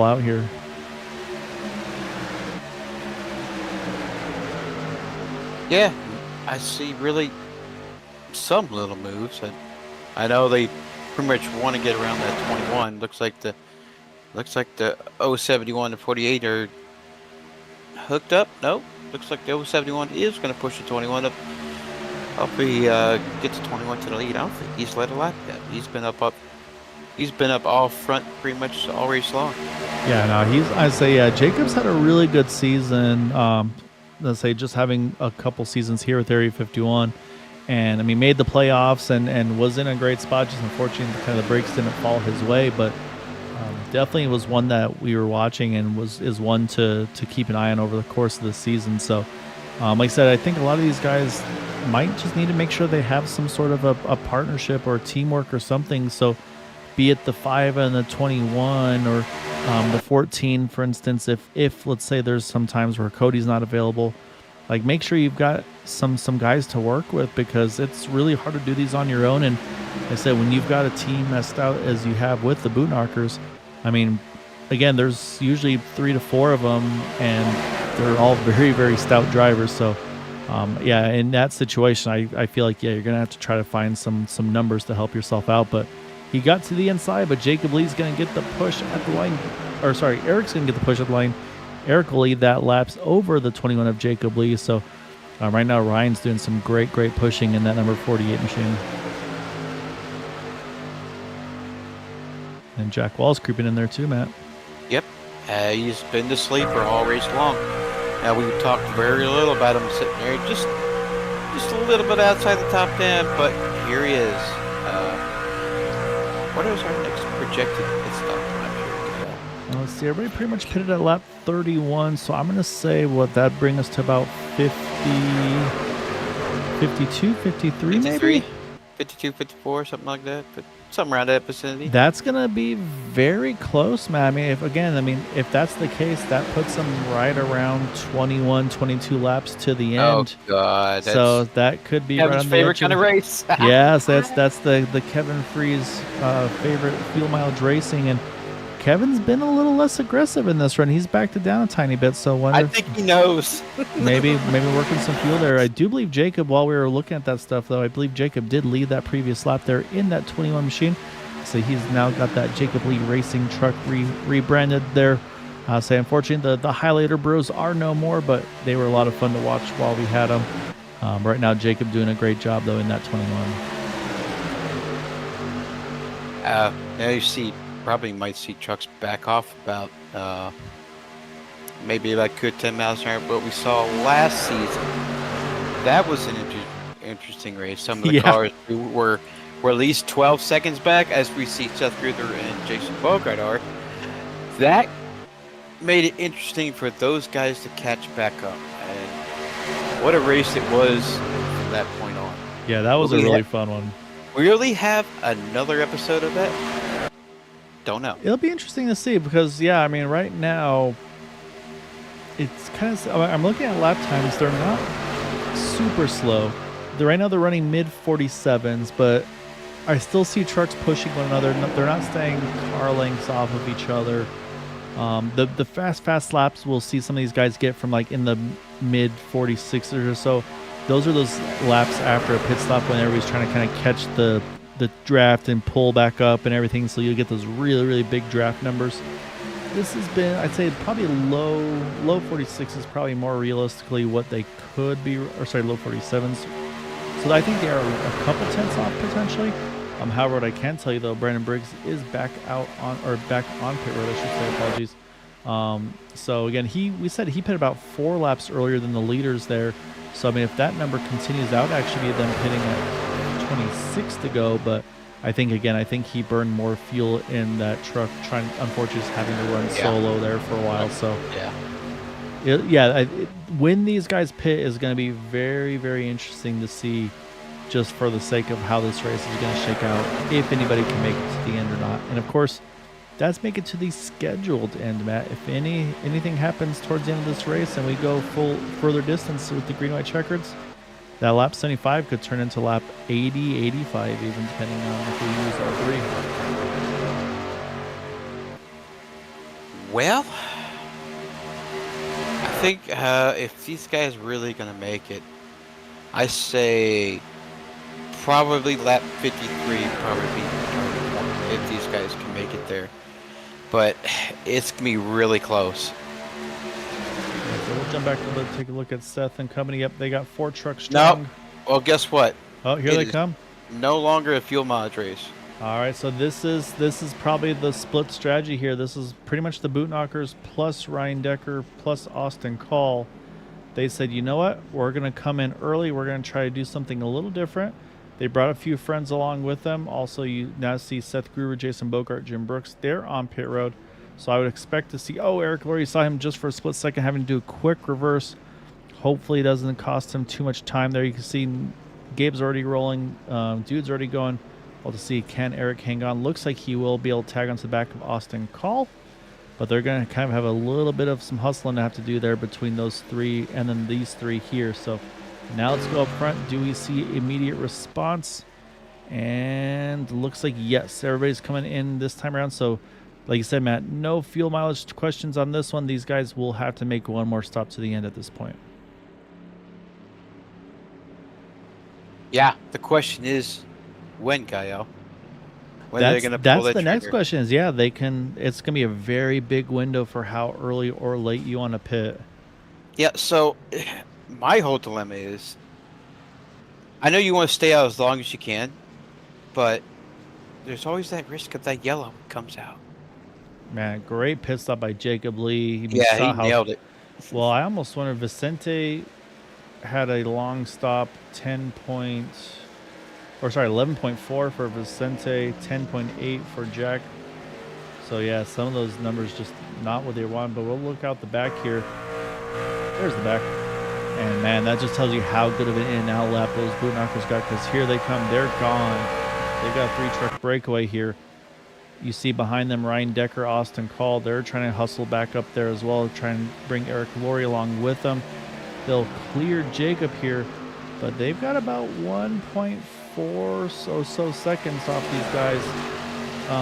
out here. Yeah, I see really some little moves. And I know they pretty much want to get around that 21. Looks like the 071 to 48 are hooked up. Nope. Looks like the 071 is going to push the 21 up. Hope he gets the 21 to the lead. I don't think he's led a lap yet. He's been up all front pretty much all race long. Yeah, no, I'd say Jacob's had a really good season. Let's say just having a couple seasons here with Area 51. And I mean, made the playoffs and was in a great spot. Just unfortunately, kind of the brakes didn't fall his way, but definitely was one that we were watching and is one to keep an eye on over the course of the season. So, like I said, I think a lot of these guys might just need to make sure they have some sort of a partnership or teamwork or something. So, be it the 5 and the 21 or the 14, for instance, if let's say there's some times where Cody's not available. Like, make sure you've got some guys to work with, because it's really hard to do these on your own. And like I said, when you've got a team messed out as you have with the boot knockers, I mean, again, there's usually 3 to 4 of them, and they're all very, very stout drivers. So, yeah, in that situation, I feel like, you're going to have to try to find some numbers to help yourself out. But he got to the inside, but Jacob Lee's going to get the push at the line. Or, sorry, Eric's going to get the push at the line. Eric will lead that laps over the 21 of Jacob Lee. So right now Ryan's doing some great pushing in that number 48 machine. And Jack Wall's creeping in there too, Matt. Yep. He's been the sleeper all race long. Now, we talked very little about him sitting there, just a little bit outside the top 10, but here he is. What is our next projected pit stop time here? Let's see, everybody pretty much pitted at lap 31, so I'm going to say what that brings us to about 50, 52, 53 maybe? 52, 54, something like that, but something around that vicinity. That's going to be very close, man. I mean, if that's the case, that puts them right around 21, 22 laps to the end. Oh, God. So that could be Kevin's right on the favorite edge kind of race. Yes, that's the Kevin Freeze favorite fuel mileage racing, and Kevin's been a little less aggressive in this run. He's backed it down a tiny bit, so I think he knows. maybe working some fuel there. I do believe Jacob, while we were looking at that stuff, though, I believe Jacob did lead that previous lap there in that 21 machine. So he's now got that Jacob Lee Racing truck rebranded there. So unfortunately, the Highlighter Bros are no more, but they were a lot of fun to watch while we had them. Right now, Jacob doing a great job, though, in that 21. Now you probably might see trucks back off about maybe like good 10 miles an hour. What we saw last season, that was an interesting race. Some of the cars were at least 12 seconds back, as we see Seth Ruther and Jason Bogart are. That made it interesting for those guys to catch back up. And what a race it was from that point on. Yeah, that was a really fun one. Will we have another episode of that? Don't know. It'll be interesting to see, because right now it's kind of, I'm looking at lap times. They're not super slow. Right now they're running mid 47s, but I still see trucks pushing one another. They're not staying car lengths off of each other. The fast laps we'll see some of these guys get from like in the mid 46s or so. Those are those laps after a pit stop when everybody's trying to kind of catch the draft and pull back up and everything, so you'll get those really big draft numbers. This has been, I'd say, probably low 46 is probably more realistically what they could be, or sorry, low 47s. So I think they are a couple tenths off potentially. However, what I can tell you though, Brandon Briggs is back on pit road, I should say, apologies. So again, we said he pitted about 4 laps earlier than the leaders there. So I mean, if that number continues out, actually be them pitting at 26 to go, but I think he burned more fuel in that truck, unfortunately just having to run solo there for a while. So when these guys pit is going to be very, very interesting to see, just for the sake of how this race is going to shake out, if anybody can make it to the end or not. And of course, that's make it to the scheduled end, Matt. If anything happens towards the end of this race and we go further distance with the green white checkers, that lap 75 could turn into lap 80, 85, even depending on if we use R3. Well, I think if these guys really going to make it, I say probably lap 53, probably if these guys can make it there. But it's going to be really close. So we'll jump back a little bit, take a look at Seth and company. Yep, they got 4 trucks strong. No. Well, guess what? Oh, here they come. No longer a fuel mileage race. All right, so this is probably the split strategy here. This is pretty much the boot knockers plus Ryan Decker plus Austin Call. They said, you know what? We're going to come in early. We're going to try to do something a little different. They brought a few friends along with them. Also, you now see Seth Gruber, Jason Bogart, Jim Brooks. They're on pit road. So I would expect to see, Eric Laurie, saw him just for a split second having to do a quick reverse. Hopefully it doesn't cost him too much time there. You can see Gabe's already rolling. Dude's already going. We'll to see, can Eric hang on? Looks like he will be able to tag onto the back of Austin Call. But they're going to kind of have a little bit of some hustling to have to do there between those 3 and then these 3 here. So now let's go up front. Do we see immediate response? And looks like yes, everybody's coming in this time around. So like you said, Matt, no fuel mileage questions on this one. These guys will have to make one more stop to the end at this point. Yeah, the question is, when, Gael? When are they going to pull that That's the next trigger? question is, yeah, they can. It's going to be a very big window for how early or late you want to pit. Yeah, so my whole dilemma is, I know you want to stay out as long as you can, but there's always that risk of that yellow comes out. Man, great pit stop by Jacob Lee. He nailed it. Well, I almost wonder Vicente had a long stop, 11.4 for Vicente, 10.8 for Jack. So yeah, some of those numbers just not what they want, but we'll look out the back here. There's the back. And man, that just tells you how good of an in and out lap those boot knockers got, because here they come, they're gone. They've got a 3-truck breakaway here. You see behind them Ryan Decker, Austin Call. They're trying to hustle back up there as well, trying to bring Eric Laurie along with them. They'll clear Jacob here, but they've got about 1.4 so seconds off these guys,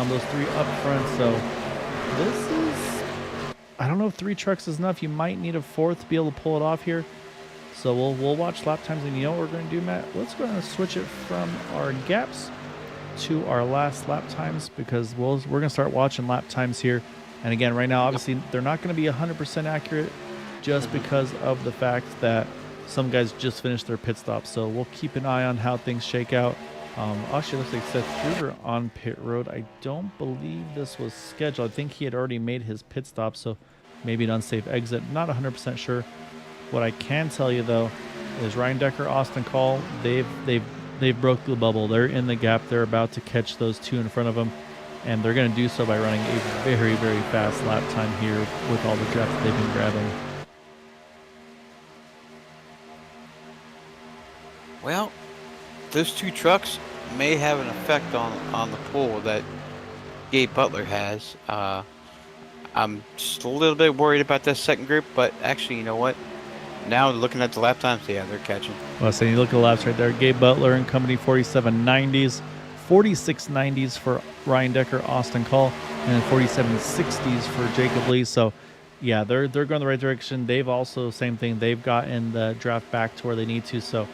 those 3 up front. So this is, I don't know if 3 trucks is enough. You might need a 4th to be able to pull it off here. So we'll watch lap times, and you know what we're going to do, Matt? Let's go ahead and switch it from our gaps to our last lap times, because we're going to start watching lap times here. And again, right now, obviously, they're not going to be 100% accurate just because of the fact that some guys just finished their pit stop. So we'll keep an eye on how things shake out. Actually, looks like Seth Gruber on pit road. I don't believe this was scheduled. I think he had already made his pit stop, so maybe an unsafe exit. Not 100% sure. What I can tell you, though, is Ryan Decker, Austin Call, they've broke the bubble. They're in the gap. They're about to catch those 2 in front of them, and they're going to do so by running a very, very fast lap time here with all the drafts they've been grabbing. Well, those 2 trucks may have an effect on the pull that Gabe Butler has. I'm just a little bit worried about that second group, but actually, you know what? Now looking at the lap times, yeah, they're catching. Well, so you look at the laps right there. Gabe Butler and company 47.90s, 46.90s for Ryan Decker, Austin Call, and 47.60s for Jacob Lee. So, yeah, they're going the right direction. They've also, same thing, they've gotten the draft back to where they need to. So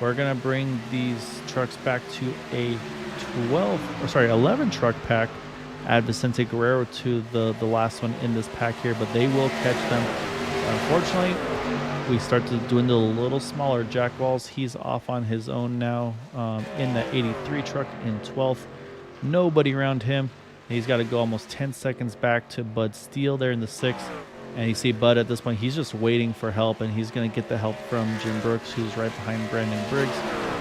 we're going to bring these trucks back to a 11 truck pack. Add Vicente Guerrero to the last one in this pack here, but they will catch them. Unfortunately, we start to dwindle a little smaller. Jack Walls, he's off on his own now in that 83 truck in 12th. Nobody around him. He's got to go almost 10 seconds back to Bud Steele there in the 6th. And you see Bud at this point, he's just waiting for help, and he's going to get the help from Jim Brooks, who's right behind Brandon Briggs.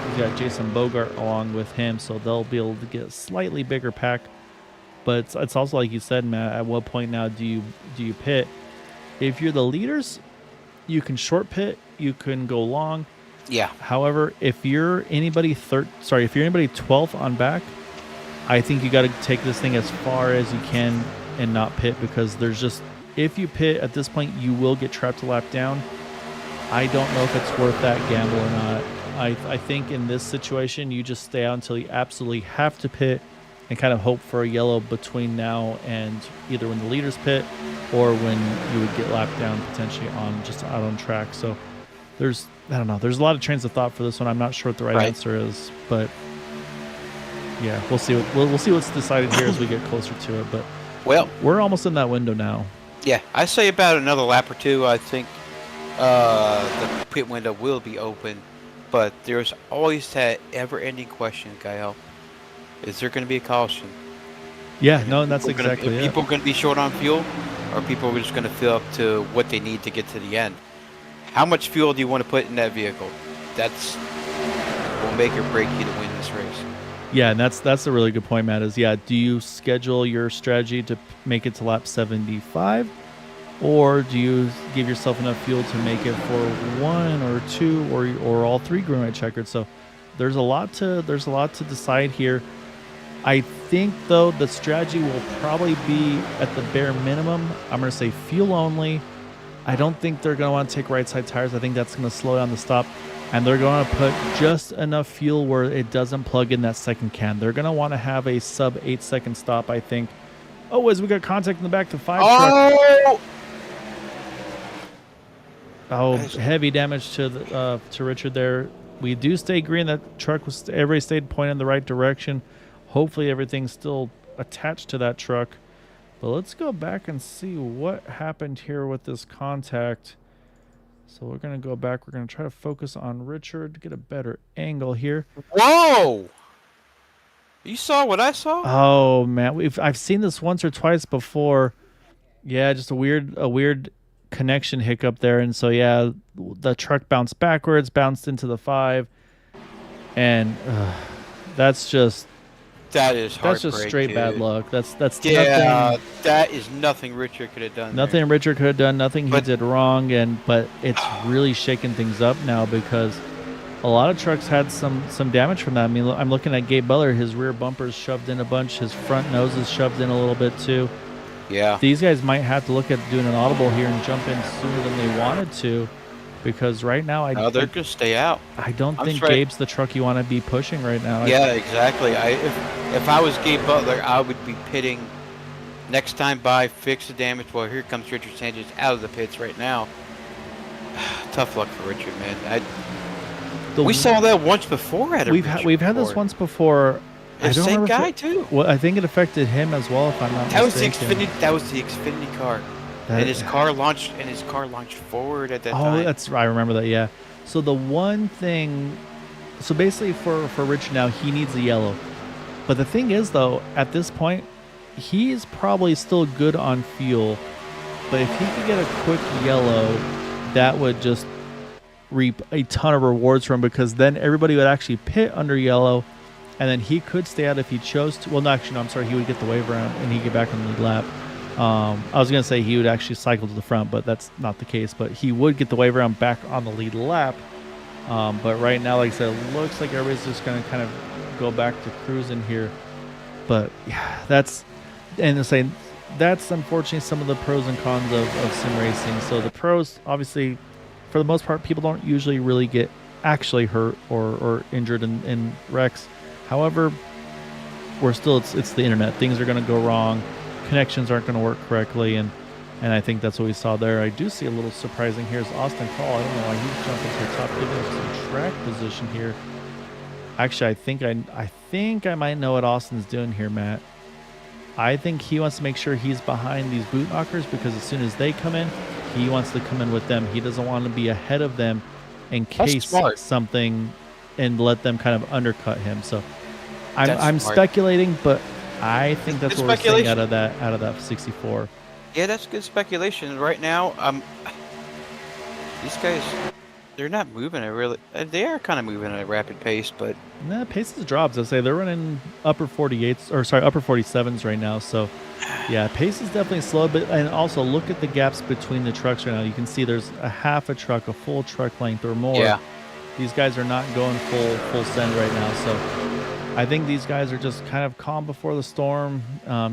He's got Jason Bogart along with him, so they'll be able to get a slightly bigger pack. But it's also like you said, Matt, at what point now do you pit? If you're the leaders, you can short pit, you can go long. Yeah. However, if you're anybody 12th on back, I think you got to take this thing as far as you can and not pit, because there's just, if you pit at this point, you will get trapped a lap down. I don't know if it's worth that gamble or not. I think in this situation, you just stay out until you absolutely have to pit and kind of hope for a yellow between now and either when the leaders pit or when you would get lapped down potentially on just out on track. So there's a lot of trains of thought for this one. I'm not sure what the right answer is, but Yeah, we'll see. We'll see what's decided here as we get closer to it. But Well, we're almost in that window now. yeah, I say about another lap or two. I think the pit window will be open, but there's always that ever-ending question, Gael. Is there going to be a caution? Yeah, no, and that's People gonna- exactly if it. people are going to be short on fuel, or people are just going to fill up to what they need to get to the end? How much fuel do you want to put in that vehicle? That's will make or break you to win this race. Yeah, and that's a really good point, Matt. Is do you schedule your strategy to make it to lap 75, or do you give yourself enough fuel to make it for one or two or all three green white checkers? So there's a lot to decide here. I think though the strategy will probably be at the bare minimum. I'm going to say fuel only. I don't think they're going to want to take right side tires. I think that's going to slow down the stop. And they're going to put just enough fuel where it doesn't plug in that second can. They're going to want to have a sub 8-second stop, I think. Oh, as we got contact in the back to 5 truck. Oh, heavy damage to Richard there. We do stay green. That truck was everybody stayed pointing in the right direction. Hopefully everything's still attached to that truck. But let's go back and see what happened here with this contact. So we're going to go back. We're going to try to focus on Richard to get a better angle here. Whoa! You saw what I saw? Oh, man. I've seen this once or twice before. Yeah, just a weird connection hiccup there. And so, yeah, the truck bounced backwards, bounced into the 5. And that's just straight bad luck. That's nothing. That is nothing Richard could have done. Nothing Richard could have done. Nothing he did wrong. But it's really shaking things up now because a lot of trucks had some damage from that. I mean, I'm looking at Gabe Butler. His rear bumper's shoved in a bunch. His front nose is shoved in a little bit too. Yeah. These guys might have to look at doing an audible here and jump in sooner than they wanted to, because right now they're gonna stay out. I don't think Gabe's the truck you want to be pushing right now. Yeah, exactly. If I was Gabe Butler, I would be pitting next time by, fix the damage. Well, here comes Richard Sanchez out of the pits right now. Tough luck for Richard, man. We saw that once before at a We've had this once before. The same guy too. Well, I think it affected him as well, if I'm not mistaken. That was the Xfinity car. And his car launched forward at that time. Oh, that's right. I remember that. Yeah. So the one thing, so basically for Rich now, he needs a yellow. But the thing is, though, at this point, he's probably still good on fuel. But if he could get a quick yellow, that would just reap a ton of rewards for him, because then everybody would actually pit under yellow, and then he could stay out if he chose to. Well, no, actually, no, I'm sorry. He would get the wave around and he'd get back on the lead lap. I was going to say he would actually cycle to the front, but that's not the case. But he would get the wave around back on the lead lap. But right now, like I said, it looks like everybody's just going to kind of go back to cruising here. But yeah, that's unfortunately some of the pros and cons of sim racing. So the pros, obviously, for the most part, people don't usually really get actually hurt or injured in wrecks. However, it's the internet. Things are going to go wrong. Connections aren't going to work correctly, and I think that's what we saw there. I do see a little surprising here is Austin Call. I don't know why he's jumping to the top, giving us some track position here. Actually, I think I might know what Austin's doing here, Matt. I think he wants to make sure he's behind these boot knockers, because as soon as they come in, he wants to come in with them. He doesn't want to be ahead of them in case something, and let them kind of undercut him. So I'm speculating, but I think that's what we're seeing out of that 64. Yeah, that's good speculation. Right now, these guys, they're not moving they are kind of moving at a rapid pace, but pace is drops. I'd say they're running upper 47s right now. So yeah, pace is definitely slow, and also look at the gaps between the trucks right now. You can see there's a half a truck, a full truck length or more. Yeah. These guys are not going full send right now. So I think these guys are just kind of calm before the storm.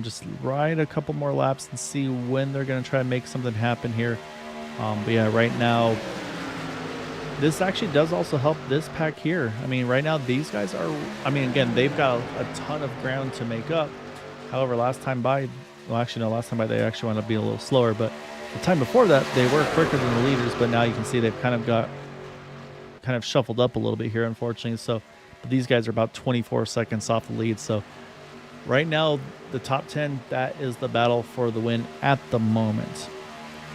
Just ride a couple more laps and see when they're going to try to make something happen here. But yeah, right now, this actually does also help this pack here. I mean, right now, these guys are, again, they've got a ton of ground to make up. However, last time by they actually wound up being a little slower. But the time before that, they were quicker than the leaders. But now you can see they've kind of shuffled up a little bit here, unfortunately. So But these guys are about 24 seconds off the lead. So right now, the top 10, that is the battle for the win at the moment.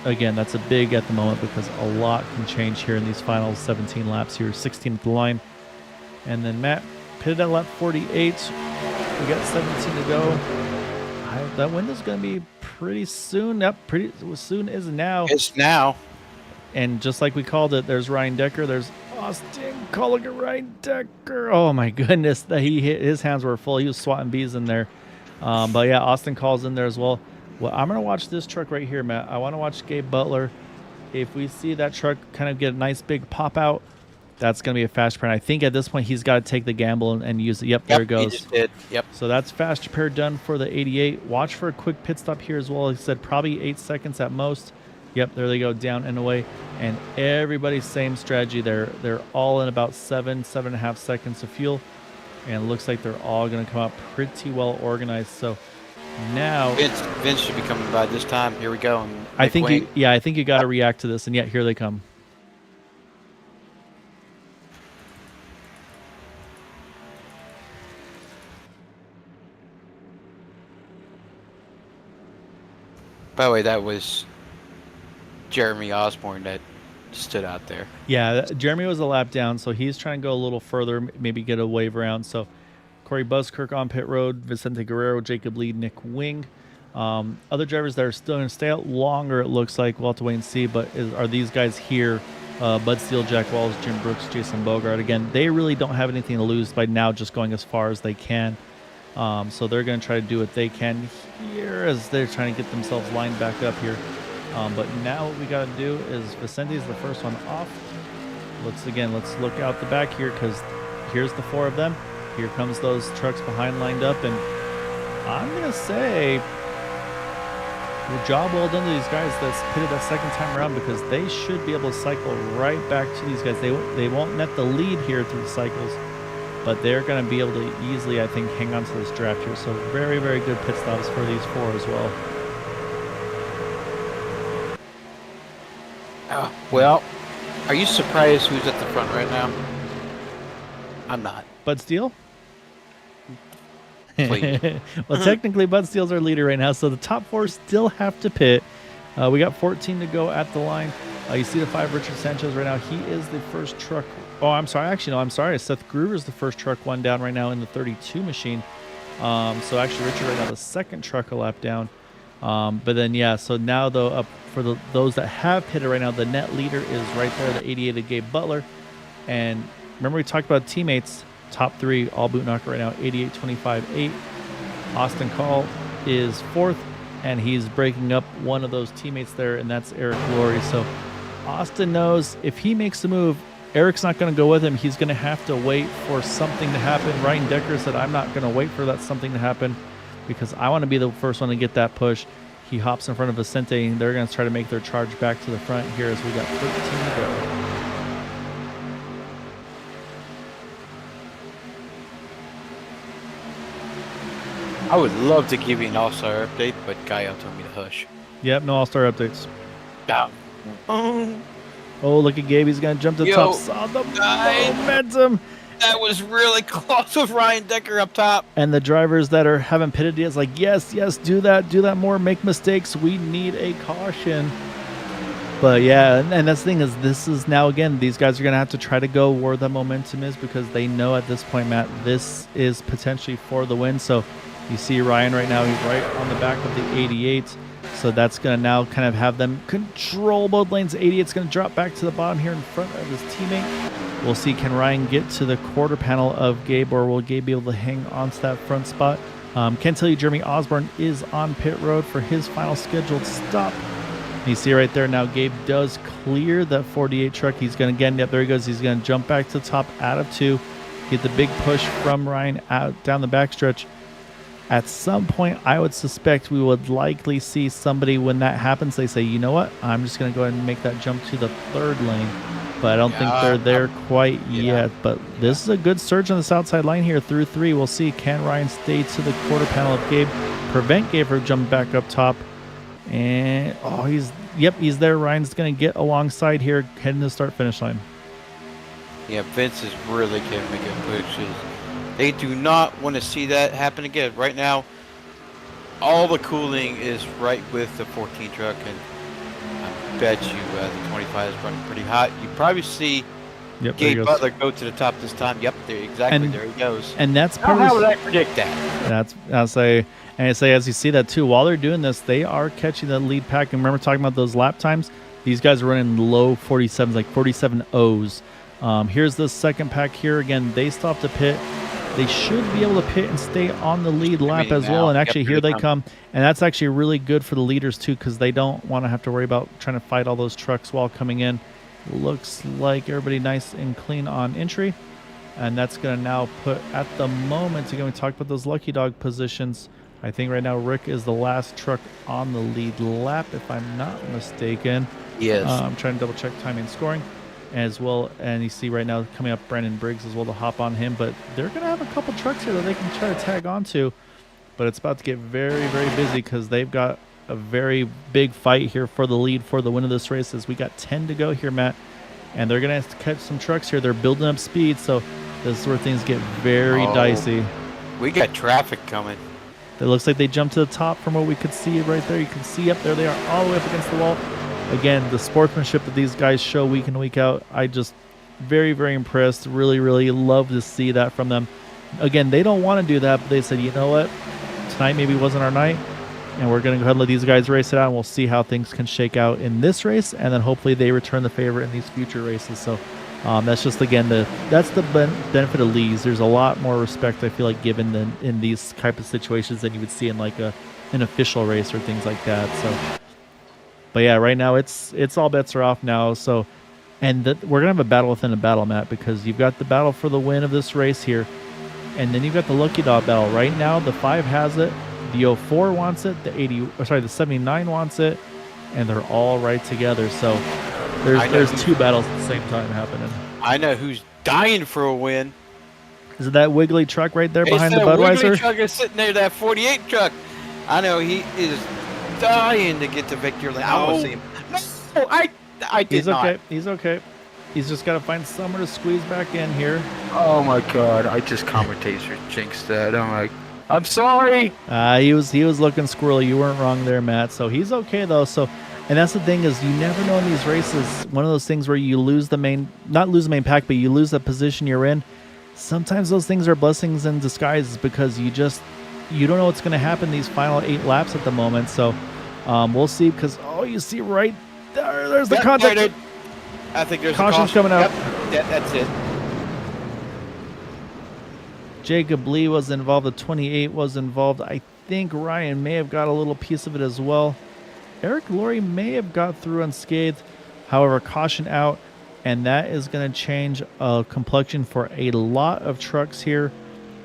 Again, that's a big at the moment because a lot can change here in these final 17 laps here. 16 at the line. And then Matt pitted at lap 48. We got 17 to go. That window's going to be pretty soon. Yep, pretty soon is now. It's now. And just like we called it, there's Ryan Decker. There's Austin calling it Ryan Decker. Oh, my goodness. His hands were full. He was swatting bees in there. But, yeah, Austin calls in there as well. Well, I'm going to watch this truck right here, Matt. I want to watch Gabe Butler. If we see that truck kind of get a nice big pop out, that's going to be a fast repair. I think at this point he's got to take the gamble and use it. Yep, there it goes. He just did. Yep. So that's fast repair done for the 88. Watch for a quick pit stop here as well. Like I said, probably 8 seconds at most. Yep, there they go, down and away. And everybody's same strategy. They're all in about 7.5 seconds of fuel. And it looks like they're all going to come out pretty well organized. So now Vince should be coming by this time. Here we go. I think you got to react to this. And yet here they come. By the way, that was Jeremy Osborne that stood out there. Yeah, Jeremy was a lap down, so he's trying to go a little further, maybe get a wave around. So Corey Buskirk on pit road, Vicente Guerrero, Jacob Lee, Nick Wing. Other drivers that are still going to stay out longer, it looks like. We'll have to wait and see. But are these guys here? Bud Steele, Jack Walls, Jim Brooks, Jason Bogart. Again, they really don't have anything to lose by now just going as far as they can. So they're going to try to do what they can here as they're trying to get themselves lined back up here. But now what we got to do is Vicente's the first one off. Let's look out the back here because here's the 4 of them. Here comes those trucks behind lined up. And I'm going to say the job well done to these guys that's pitted that second time around because they should be able to cycle right back to these guys. They won't net the lead here through the cycles. But they're going to be able to easily, I think, hang on to this draft here. So very, very good pit stops for these 4 as well. Well, are you surprised who's at the front right now? I'm not. Bud Steele? Please. Well, technically, Bud Steele's our leader right now. So the top 4 still have to pit. We got 14 to go at the line. You see the 5, Richard Sanchez right now. He is the first truck. Oh, I'm sorry. Actually, no, I'm sorry. Seth Groover's the first truck one down right now in the 32 machine. So actually, Richard right now the second truck a lap down. But then, yeah, so now, though, up for those that have pitted right now, the net leader is right there, the 88 of Gabe Butler. And remember we talked about teammates, top 3, all boot knocker right now, 88, 25, 8. Austin Call is 4th, and he's breaking up one of those teammates there, and that's Eric Laurie. So Austin knows if he makes the move, Eric's not going to go with him. He's going to have to wait for something to happen. Ryan Decker said, I'm not going to wait for that something to happen because I want to be the first one to get that push. He hops in front of Vicente, and they're going to try to make their charge back to the front here as we got 13 to go. I would love to give you an all-star update, but Gaio told me to hush. Yep, no all-star updates. Oh, look at Gabe. He's going to jump to the top. Saw the momentum. That was really close with Ryan Decker up top. And the drivers that haven't pitted yet is like, yes, do that more, make mistakes. We need a caution. But yeah, and that's the thing is this is now, again, these guys are going to have to try to go where the momentum is because they know at this point, Matt, this is potentially for the win. So you see Ryan right now, he's right on the back of the 88. So that's going to now kind of have them control both lanes. 88's going to drop back to the bottom here in front of his teammate. We'll see, can Ryan get to the quarter panel of Gabe, or will Gabe be able to hang on to that front spot? Can't tell you Jeremy Osborne is on pit road for his final scheduled stop. You see right there now, Gabe does clear that 48 truck. He's going to get, yep, there he goes. He's going to jump back to the top out of 2, get the big push from Ryan out down the backstretch. At some point, I would suspect we would likely see somebody when that happens. They say, you know what? I'm just going to go ahead and make that jump to the 3rd lane. But I don't think they're there quite yet. But this is a good surge on this outside line here through 3. We'll see. Can Ryan stay to the quarter panel of Gabe? Prevent Gabe from jumping back up top. And, he's there. Ryan's going to get alongside here, heading to the start-finish line. Yeah, Vince is really getting making pushes. They do not want to see that happen again. Right now, all the cooling is right with the 14 truck, and I bet you the 25 is running pretty hot. You probably see Yep, there he Gabe goes. Butler go to the top this time. Yep, there exactly. And- there he goes. And that's How part would of I predict that? that's I say as you see that too, while they're doing this, they are catching the lead pack. And remember talking about those lap times? These guys are running low 47s, like 47 O's. Here's the second pack here. Again, they stopped to pit. They should be able to pit and stay on the lead lap as well. And actually, here they come. And that's actually really good for the leaders too, because they don't want to have to worry about trying to fight all those trucks while coming in. Looks like everybody nice and clean on entry. And that's going to now put, at the moment, again, we talked about those lucky dog positions. I think right now Rick is the last truck on the lead lap, if I'm not mistaken. Yes. I'm trying to double check timing and scoring as well. And you see right now coming up Brandon Briggs as well to hop on him. But they're going to have a couple trucks here that they can try to tag onto. But it's about to get very, very busy because they've got a very big fight here for the lead for the win of this race. As we got 10 to go here, Matt. And they're going to have to catch some trucks here. They're building up speed. So this is where things get very dicey. We got traffic coming. It looks like they jumped to the top from what we could see right there. You can see up there they are all the way up against the wall. Again, the sportsmanship that these guys show week in, week out, I just very, very impressed. Really, really love to see that from them. Again, they don't want to do that, but they said, you know what? Tonight maybe wasn't our night, and we're going to go ahead and let these guys race it out, and we'll see how things can shake out in this race, and then hopefully they return the favor in these future races. So that's just, again, that's the benefit of leagues. There's a lot more respect, I feel like, given than in these type of situations than you would see in like an official race or things like that. So, but yeah, right now it's all bets are off now. So, and we're gonna have a battle within a battle, Matt, because you've got the battle for the win of this race here, and then you've got the lucky dog battle. Right now, the 5 has it, the 04 wants it, the 79 wants it, and they're all right together. So there's two battles at the same time happening. I know who's dying for a win. Is it that wiggly truck right there behind the It's that wiggly Budweiser? truck is sitting there, that 48 truck. I know he is dying to get to victory lane. I want to see him. No, I did not. He's okay. He's okay. He's just got to find somewhere to squeeze back in here. Oh my God! I just commentator jinxed that. I'm like, I'm sorry. He was looking squirrely. You weren't wrong there, Matt. So he's okay though. So, and that's the thing is you never know in these races. One of those things where you lose not lose the main pack, but you lose the position you're in. Sometimes those things are blessings in disguise because you don't know what's going to happen these final 8 laps at the moment. So we'll see because you see right there's the contact. I think there's Caution's coming out. Yep, that's it. Jacob Lee was involved. The 28 was involved. I think Ryan may have got a little piece of it as well. Eric Laurie may have got through unscathed. However, caution out, and that is going to change complexion for a lot of trucks here.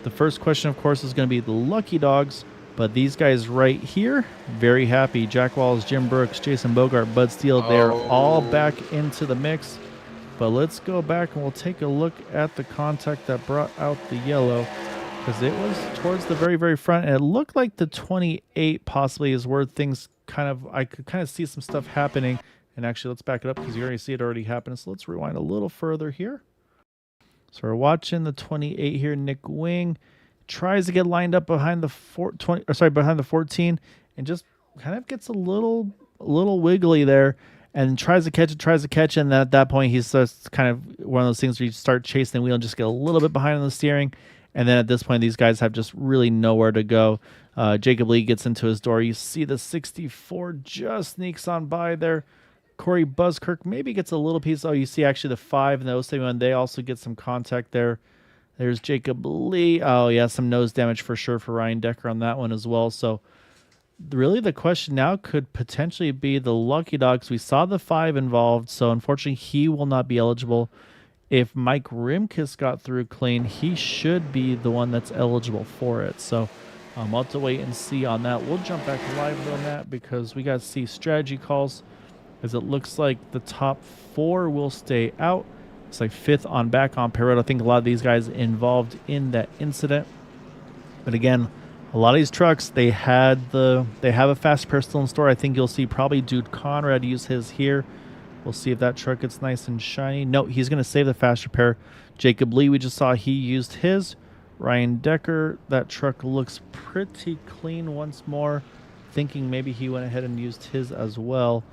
The first question, of course, is going to be the lucky dogs, but these guys right here, very happy. Jack Walls, Jim Brooks, Jason Bogart, Bud Steele, they're all back into the mix. But let's go back and we'll take a look at the contact that brought out the yellow, because it was towards the very, very front, and it looked like the 28 possibly is where things I could kind of see some stuff happening. And actually, let's back it up because you already see it already happened. So let's rewind a little further here. So we're watching the 28 here. Nick Wing tries to get lined up behind the 14, and just kind of gets a little wiggly there, and tries to catch it. And then at that point, he's just kind of one of those things where you start chasing the wheel and just get a little bit behind on the steering. And then at this point, these guys have just really nowhere to go. Jacob Lee gets into his door. You see the 64 just sneaks on by there. Corey Buzzkirk maybe gets a little piece. You see actually the 5 and the 71. They also get some contact there. There's Jacob Lee. Oh, yeah, some nose damage for sure for Ryan Decker on that one as well. So really the question now could potentially be the lucky dogs. We saw the 5 involved, so unfortunately he will not be eligible. If Mike Rimkus got through clean, he should be the one that's eligible for it. So I'll have to wait and see on that. We'll jump back live on that because we got to see strategy calls, as it looks like the top 4 will stay out. It's like 5th on back on Perrotto. I think a lot of these guys involved in that incident. But again, a lot of these trucks, they have a fast pair still in store. I think you'll see probably Dude Conrad use his here. We'll see if that truck gets nice and shiny. No, he's going to save the fast repair. Jacob Lee, we just saw he used his. Ryan Decker, that truck looks pretty clean once more. Thinking maybe he went ahead and used his as well.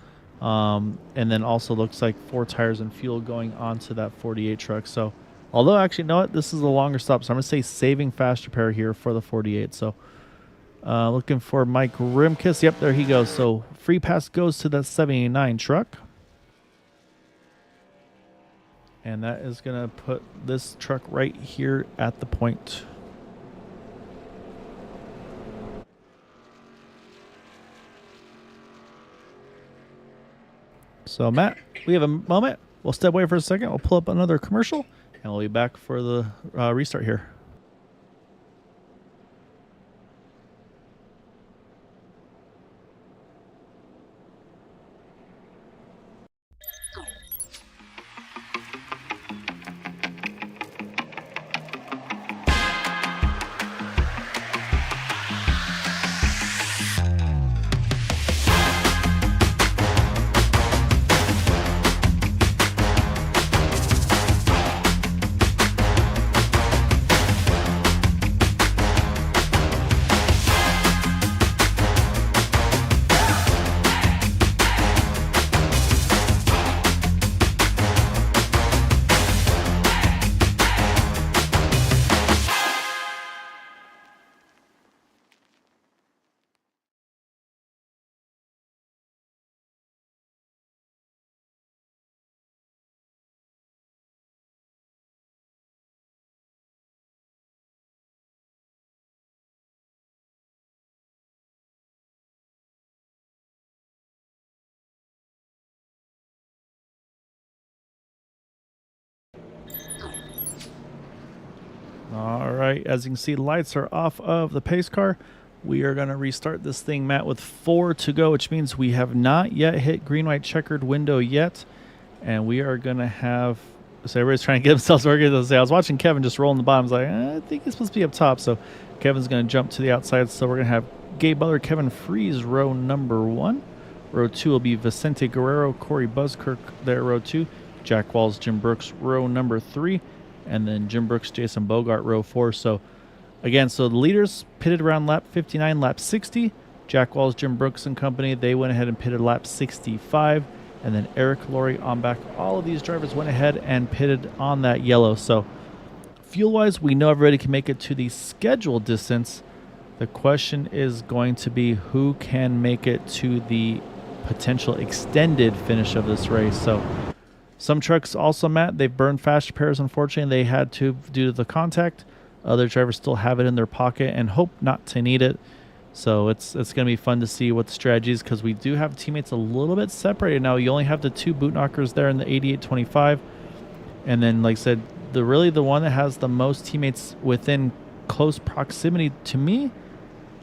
And then also looks like 4 tires and fuel going onto that 48 truck. So, although actually, you know what? This is a longer stop. So I'm going to say saving fast repair here for the 48. So looking for Mike Rimkus. Yep, there he goes. So free pass goes to that 79 truck. And that is going to put this truck right here at the point. So, Matt, we have a moment. We'll step away for a second. We'll pull up another commercial, and we'll be back for the restart here. All right, as you can see, lights are off of the pace car. We are going to restart this thing, Matt, with 4 to go, which means we have not yet hit green, white, checkered window yet. And we are going to have, so everybody's trying to get themselves organized. I was watching Kevin just rolling the bottom. I was like, I think he's supposed to be up top. So Kevin's going to jump to the outside. So we're going to have Gabe Butler, Kevin Freeze, row number 1. Row 2 will be Vicente Guerrero, Corey Buskirk there, row 2. Jack Walls, Jim Brooks, row number 3. And then Jim Brooks, Jason Bogart, row 4. So, again, so the leaders pitted around lap 59, lap 60. Jack Walls, Jim Brooks and company, they went ahead and pitted lap 65. And then Eric Laurie on back. All of these drivers went ahead and pitted on that yellow. So, fuel-wise, we know everybody can make it to the scheduled distance. The question is going to be who can make it to the potential extended finish of this race. So, some trucks also, Matt, they've burned fast repairs, unfortunately. They had to due to the contact. Other drivers still have it in their pocket and hope not to need it. So it's going to be fun to see what the strategy is because we do have teammates a little bit separated now. You only have the 2 boot knockers there in the 88-25. And then, like I said, the one that has the most teammates within close proximity to me,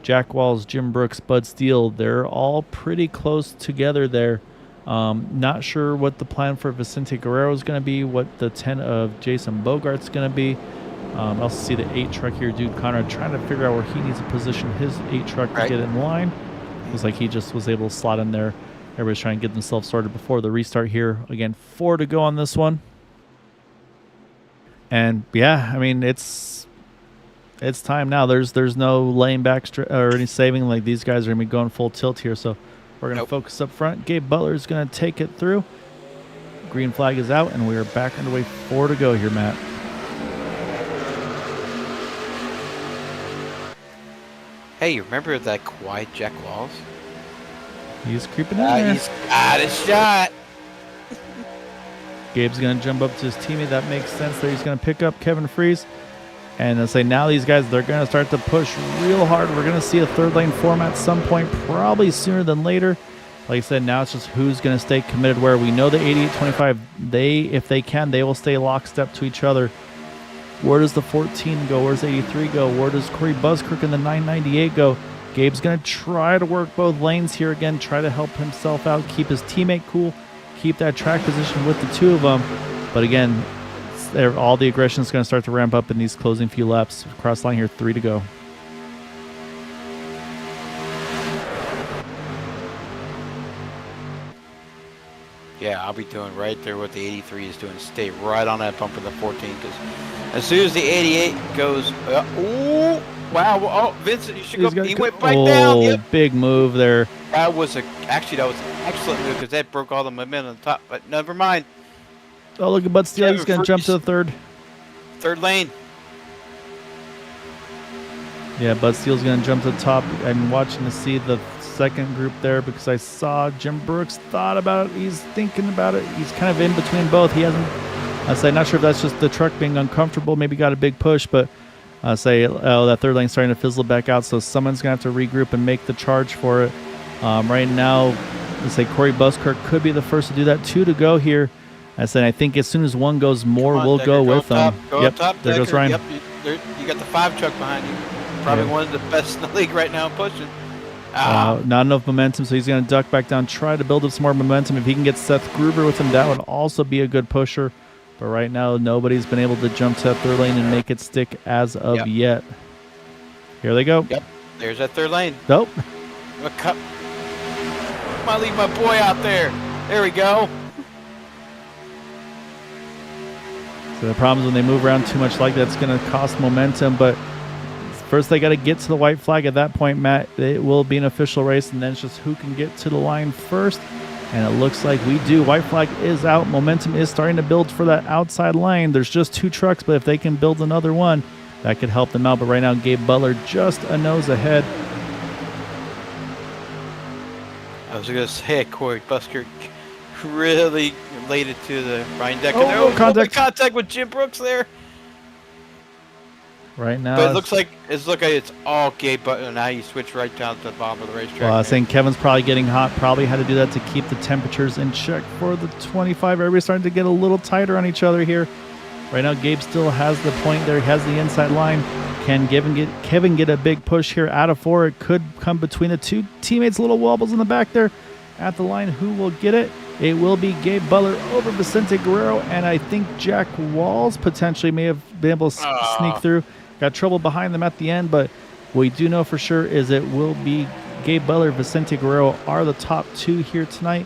Jack Walls, Jim Brooks, Bud Steele, they're all pretty close together there. Not sure what the plan for Vicente Guerrero is going to be, what the 10 of Jason Bogart's going to be. I also see the 8 truck here, Dude Conrad, trying to figure out where he needs to position his 8 truck to get in line. Looks like he just was able to slot in there. Everybody's trying to get themselves started before the restart here. Again, 4 to go on this one. And yeah, I mean, it's time now. There's no laying back or any saving. Like, these guys are going to be going full tilt here. So we're going to focus up front. Gabe Butler is going to take it through. Green flag is out, and we are back underway. 4 to go here, Matt. Hey, you remember that quiet Jack Walls? He's creeping in there. He's got a shot. Gabe's going to jump up to his teammate. That makes sense there. He's going to pick up Kevin Freeze. And I'll say now these guys, they're going to start to push real hard. We're going to see a third lane form at some point, probably sooner than later. Like I said, now it's just who's going to stay committed where. We know the 88-25, if they can, they will stay lockstep to each other. Where does the 14 go? Where's 83 go? Where does Corey Buskirk in the 998 go? Gabe's going to try to work both lanes here again, try to help himself out, keep his teammate cool, keep that track position with the 2 of them. But again, all the aggression is going to start to ramp up in these closing few laps. Cross line here, 3 to go. Yeah, I'll be doing right there what the 83 is doing. Stay right on that bumper, the 14, because as soon as the 88 goes, oh, wow, oh, Vincent, you should go. He went back down. Yep. Big move there. That was an excellent move because that broke all the momentum on the top. But never mind. Oh, look at Bud Steele. He's going to jump to the third lane. Yeah, Bud Steele's going to jump to the top. I'm watching to see the second group there because I saw Jim Brooks thought about it. He's thinking about it. He's kind of in between both. He hasn't. I say not sure if that's just the truck being uncomfortable. Maybe got a big push, but I say that third lane's starting to fizzle back out. So someone's going to have to regroup and make the charge for it. Right now, let's say Corey Buskirk could be the first to do that. 2 to go here. I said I think as soon as one goes more, we'll go with them. Yep, there goes Ryan. Yep, you got the 5 truck behind you. Probably one of the best in the league right now pushing. Not enough momentum, so he's going to duck back down, try to build up some more momentum. If he can get Seth Gruber with him, that would also be a good pusher. But right now, nobody's been able to jump to that third lane and make it stick as of yet. Here they go. Yep, there's that third lane. Nope. Might leave my boy out there. There we go. So the problem is when they move around too much like that, it's going to cost momentum. But first, they got to get to the white flag. At that point, Matt, it will be an official race, and then it's just who can get to the line first. And it looks like we do. White flag is out. Momentum is starting to build for that outside line. There's just 2 trucks, but if they can build another one, that could help them out. But right now, Gabe Butler just a nose ahead. I was going to say, Corey Busker really related to the Ryan Decker. Oh, contact with Jim Brooks there. Right now, but it looks like it's all Gabe Butler. Now you switch right down to the bottom of the racetrack. Well, I think Kevin's probably getting hot. Probably had to do that to keep the temperatures in check for the 25. Everybody's starting to get a little tighter on each other here. Right now, Gabe still has the point there. He has the inside line. Can Kevin get a big push here out of 4? It could come between the 2 teammates. Little wobbles in the back there at the line. Who will get it? It will be Gabe Butler over Vicente Guerrero, and I think Jack Walls potentially may have been able to sneak through. Got trouble behind them at the end, but what we do know for sure is it will be Gabe Butler, Vicente Guerrero are the top 2 here tonight.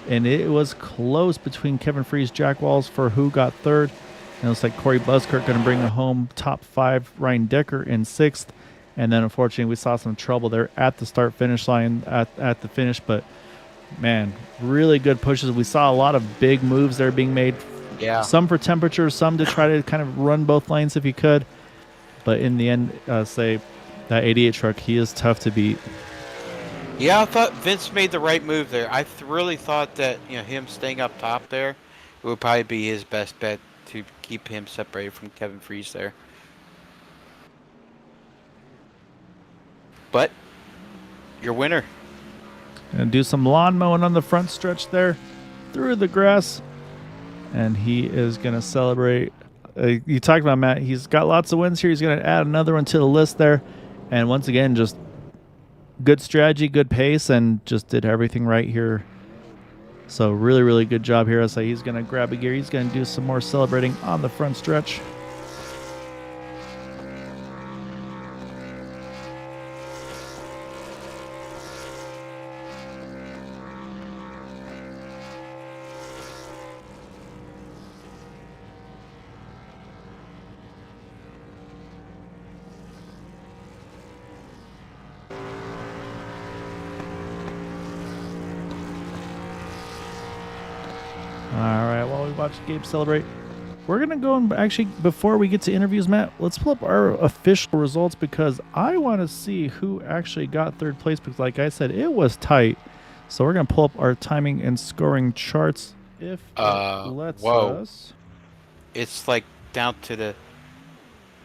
And it was close between Kevin Freeze, Jack Walls for who got 3rd. And it looks like Corey Buskirk going to bring home top 5, Ryan Decker in 6th. And then unfortunately we saw some trouble there at the start-finish line at the finish. But man, really good pushes. We saw a lot of big moves there being made. Yeah. Some for temperature, some to try to kind of run both lanes if you could. But in the end, say that 88 truck, he is tough to beat. Yeah, I thought Vince made the right move there. I really thought that him staying up top there would probably be his best bet to keep him separated from Kevin Freeze there. But your winner. And do some lawn mowing on the front stretch there through the grass. And he is going to celebrate. You talked about Matt. He's got lots of wins here. He's going to add another one to the list there. And once again, just good strategy, good pace, and just did everything right here. So really, really good job here. I say he's going to grab a gear. He's going to do some more celebrating on the front stretch. Watch Gabe celebrate. We're going to go and actually, before we get to interviews, Matt, let's pull up our official results because I want to see who actually got 3rd place because, like I said, it was tight. So we're going to pull up our timing and scoring charts if it lets us. It's like down to the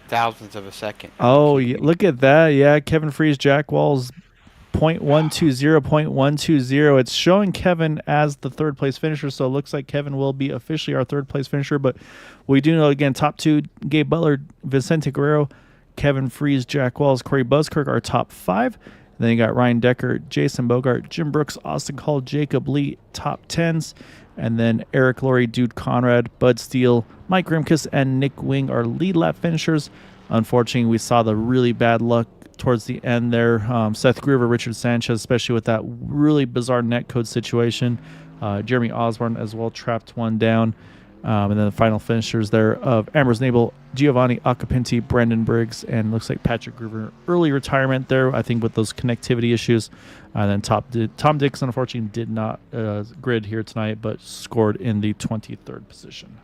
thousandths of a second. Oh, yeah, look at that. Yeah, Kevin Freeze, Jack Walls, 0.120. It's showing Kevin as the 3rd place finisher, so it looks like Kevin will be officially our 3rd place finisher. But we do know, again, top 2, Gabe Butler, Vicente Guerrero, Kevin Freeze, Jack Walls, Corey Buskirk, our top 5. And then you got Ryan Decker, Jason Bogart, Jim Brooks, Austin Call, Jacob Lee, top 10s. And then Eric Laurie, Dude Conrad, Bud Steele, Mike Rimkus, and Nick Wing are lead lap finishers. Unfortunately, we saw the really bad luck towards the end there. Seth Gruber, Richard Sanchez, especially with that really bizarre netcode situation. Jeremy Osborne as well trapped one down. And then the final finishers there of Ambrose Nabel, Giovanni Acapinti, Brandon Briggs, and looks like Patrick Groover. Early retirement there, I think, with those connectivity issues. And then Tom Dixon, unfortunately, did not grid here tonight, but scored in the 23rd position.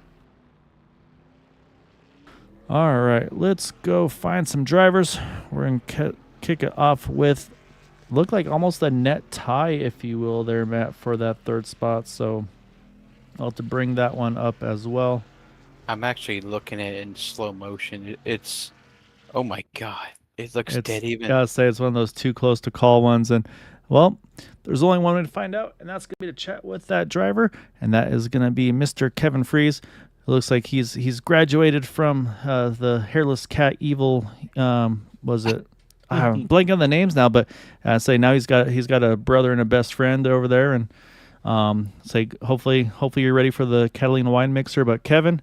All right, let's go find some drivers. We're going to kick it off with, look like almost a net tie, if you will, there, Matt, for that third spot. So I'll have to bring that one up as well. I'm actually looking at it in slow motion. It's, oh my God, it looks dead even. I gotta say, it's one of those too close to call ones. And, well, there's only one way to find out, and that's going to be to chat with that driver, and that is going to be Mr. Kevin Fries. It looks like he's graduated from the Hairless Cat Evil, was it? I'm blanking on the names now, but say now he's got a brother and a best friend over there, and say hopefully you're ready for the Catalina wine mixer. But Kevin,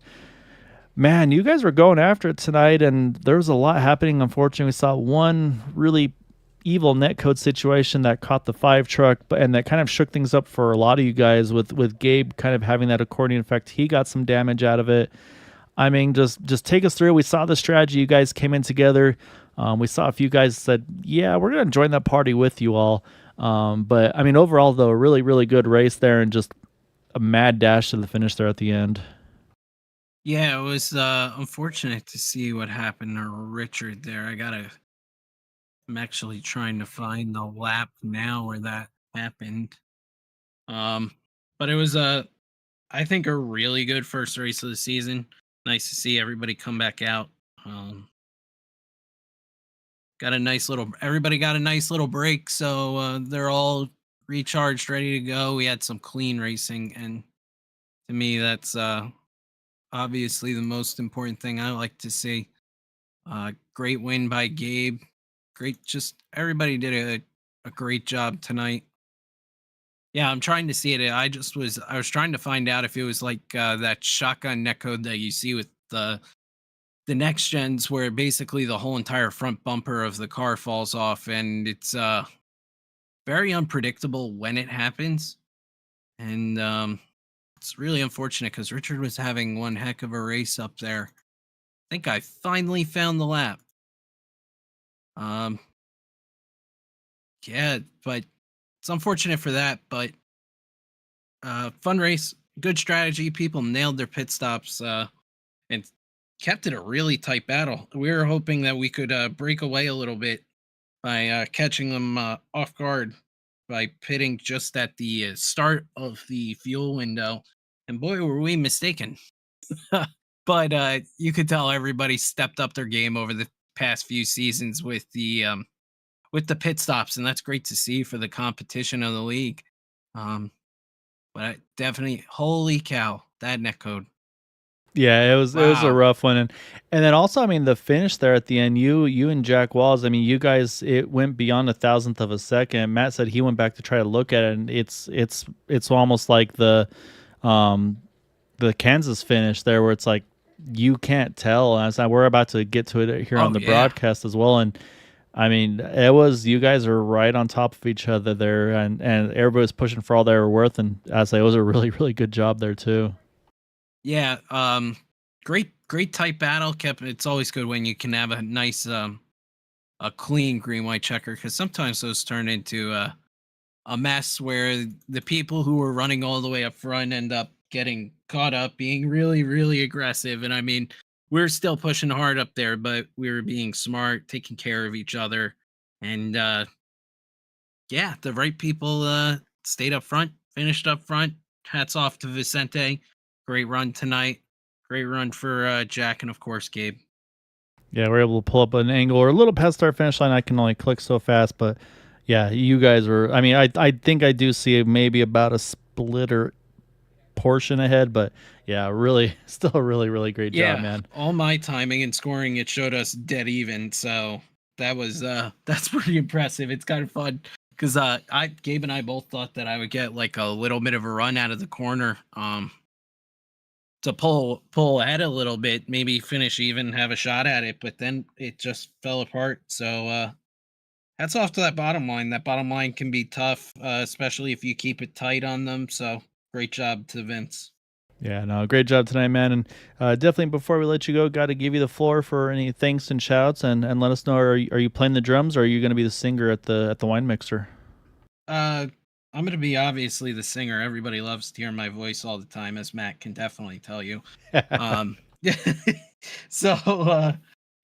man, you guys were going after it tonight, and there was a lot happening. Unfortunately, we saw one really evil netcode situation that caught the 5 truck, and that kind of shook things up for a lot of you guys with Gabe kind of having that accordion effect. He got some damage out of it. I mean, just take us through. We saw the strategy. You guys came in together. We saw a few guys said, yeah, we're going to join that party with you all. But, I mean, overall, though, a really, really good race there and just a mad dash to the finish there at the end. Yeah, it was unfortunate to see what happened to Richard there. I'm actually trying to find the lap now where that happened. But it was I think a really good first race of the season. Nice to see everybody come back out. Everybody got a nice little break, so they're all recharged, ready to go. We had some clean racing, and to me, that's obviously the most important thing I like to see. Great win by Gabe. Everybody did a great job tonight. Yeah, I'm trying to see it. I was trying to find out if it was like that shotgun netcode that you see with the next gens, where basically the whole entire front bumper of the car falls off, and it's very unpredictable when it happens. And it's really unfortunate because Richard was having one heck of a race up there. I think I finally found the lap. Yeah, but it's unfortunate for that, but fun race, good strategy. People nailed their pit stops and kept it a really tight battle. We were hoping that we could break away a little bit by catching them off guard by pitting just at the start of the fuel window. And boy, were we mistaken. But you could tell everybody stepped up their game over the past few seasons with the pit stops, and that's great to see for the competition of the league. But definitely, holy cow, that netcode. Yeah, it was a rough one, and then also, I mean, the finish there at the end, you and Jack Walls, I mean, you guys, it went beyond a thousandth of a second. Matt said he went back to try to look at it, and it's almost like the Kansas finish there, where it's like you can't tell. And we're about to get to it here on the broadcast as well, and I mean, it was, you guys are right on top of each other there, and everybody was pushing for all they were worth, and I say it was a really, really good job there too. Yeah, great tight battle. It's always good when you can have a nice a clean green white checker, because sometimes those turn into a mess where the people who were running all the way up front end up getting caught up being really, really aggressive. And I mean, we're still pushing hard up there, but we were being smart, taking care of each other. And yeah, the right people stayed up front, finished up front. Hats off to Vicente. Great run tonight. Great run for Jack and, of course, Gabe. Yeah, we're able to pull up an angle or a little past our finish line. I can only click so fast, but yeah, you guys were, I mean, I think I do see maybe about a splitter portion ahead, but yeah, really, still a really, really great job, man. All my timing and scoring, it showed us dead even, so that was that's pretty impressive. It's kind of fun because Gabe and I both thought that I would get like a little bit of a run out of the corner to pull ahead a little bit, maybe finish even, have a shot at it, but then it just fell apart. So hats off to that bottom line. That bottom line can be tough, especially if you keep it tight on them. So great job to Vince. Yeah, no, great job tonight, man. And definitely before we let you go, got to give you the floor for any thanks and shouts, and let us know, are you playing the drums, or are you going to be the singer at the wine mixer? I'm gonna be obviously the singer. Everybody loves to hear my voice all the time, as Matt can definitely tell you. Um, so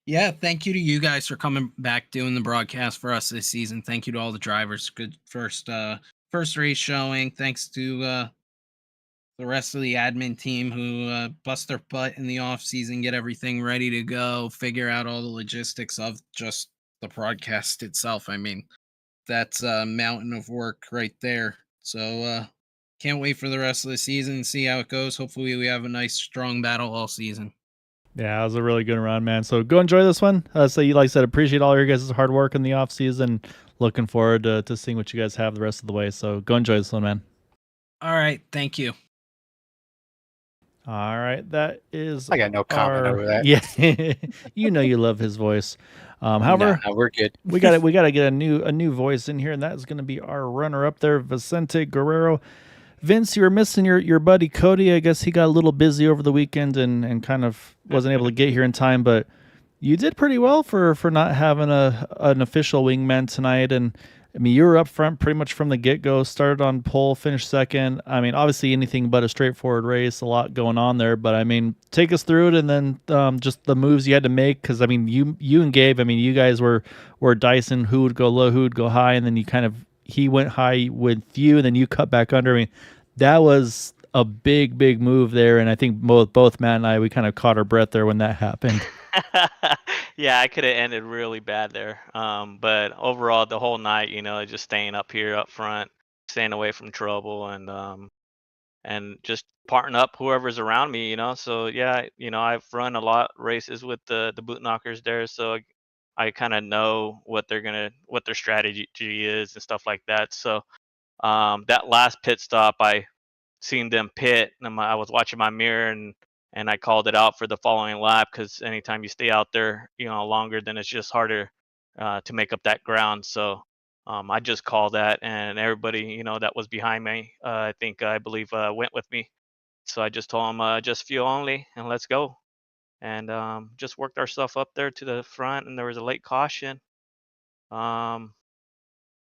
yeah, thank you to you guys for coming back doing the broadcast for us this season. Thank you to all the drivers. Good first race showing. Thanks to the rest of the admin team who bust their butt in the off season, get everything ready to go, figure out all the logistics of just the broadcast itself. I mean, that's a mountain of work right there. So can't wait for the rest of the season and see how it goes. Hopefully we have a nice strong battle all season. Yeah, it was a really good run, man. So go enjoy this one. So you, like I said, appreciate all your guys' hard work in the off season. Looking forward to seeing what you guys have the rest of the way. So go enjoy this one, man. All right, thank you. All right, that is. I got no comment over that. Yeah, you know you love his voice. However, no, we're good. we got to get a new voice in here, and that is going to be our runner up there, Vicente Guerrero. Vince, you were missing your buddy Cody. I guess he got a little busy over the weekend and kind of wasn't able to get here in time, but you did pretty well for not having an official wingman tonight. And I mean, you were up front pretty much from the get-go, started on pole, finished second. I mean, obviously anything but a straightforward race, a lot going on there, but I mean, take us through it, and then just the moves you had to make, because I mean, you and Gabe, I mean, you guys were dicing who would go low, who would go high, and then he went high with you, and then you cut back under. I mean, that was a big move there, and I think both Matt and I, we kind of caught our breath there when that happened. Yeah, I could have ended really bad there. But overall, the whole night, just staying up here up front, staying away from trouble, and just parting up whoever's around me. So yeah, I've run a lot races with the boot knockers there, so I kind of know what their strategy is and stuff like that. So that last pit stop, I seen them pit, and I was watching my mirror, and I called it out for the following lap, because anytime you stay out there, longer, then it's just harder to make up that ground. So I just called that, and everybody, that was behind me, I believe, went with me. So I just told them, just fuel only, and let's go. And just worked our stuff up there to the front, and there was a late caution. Um,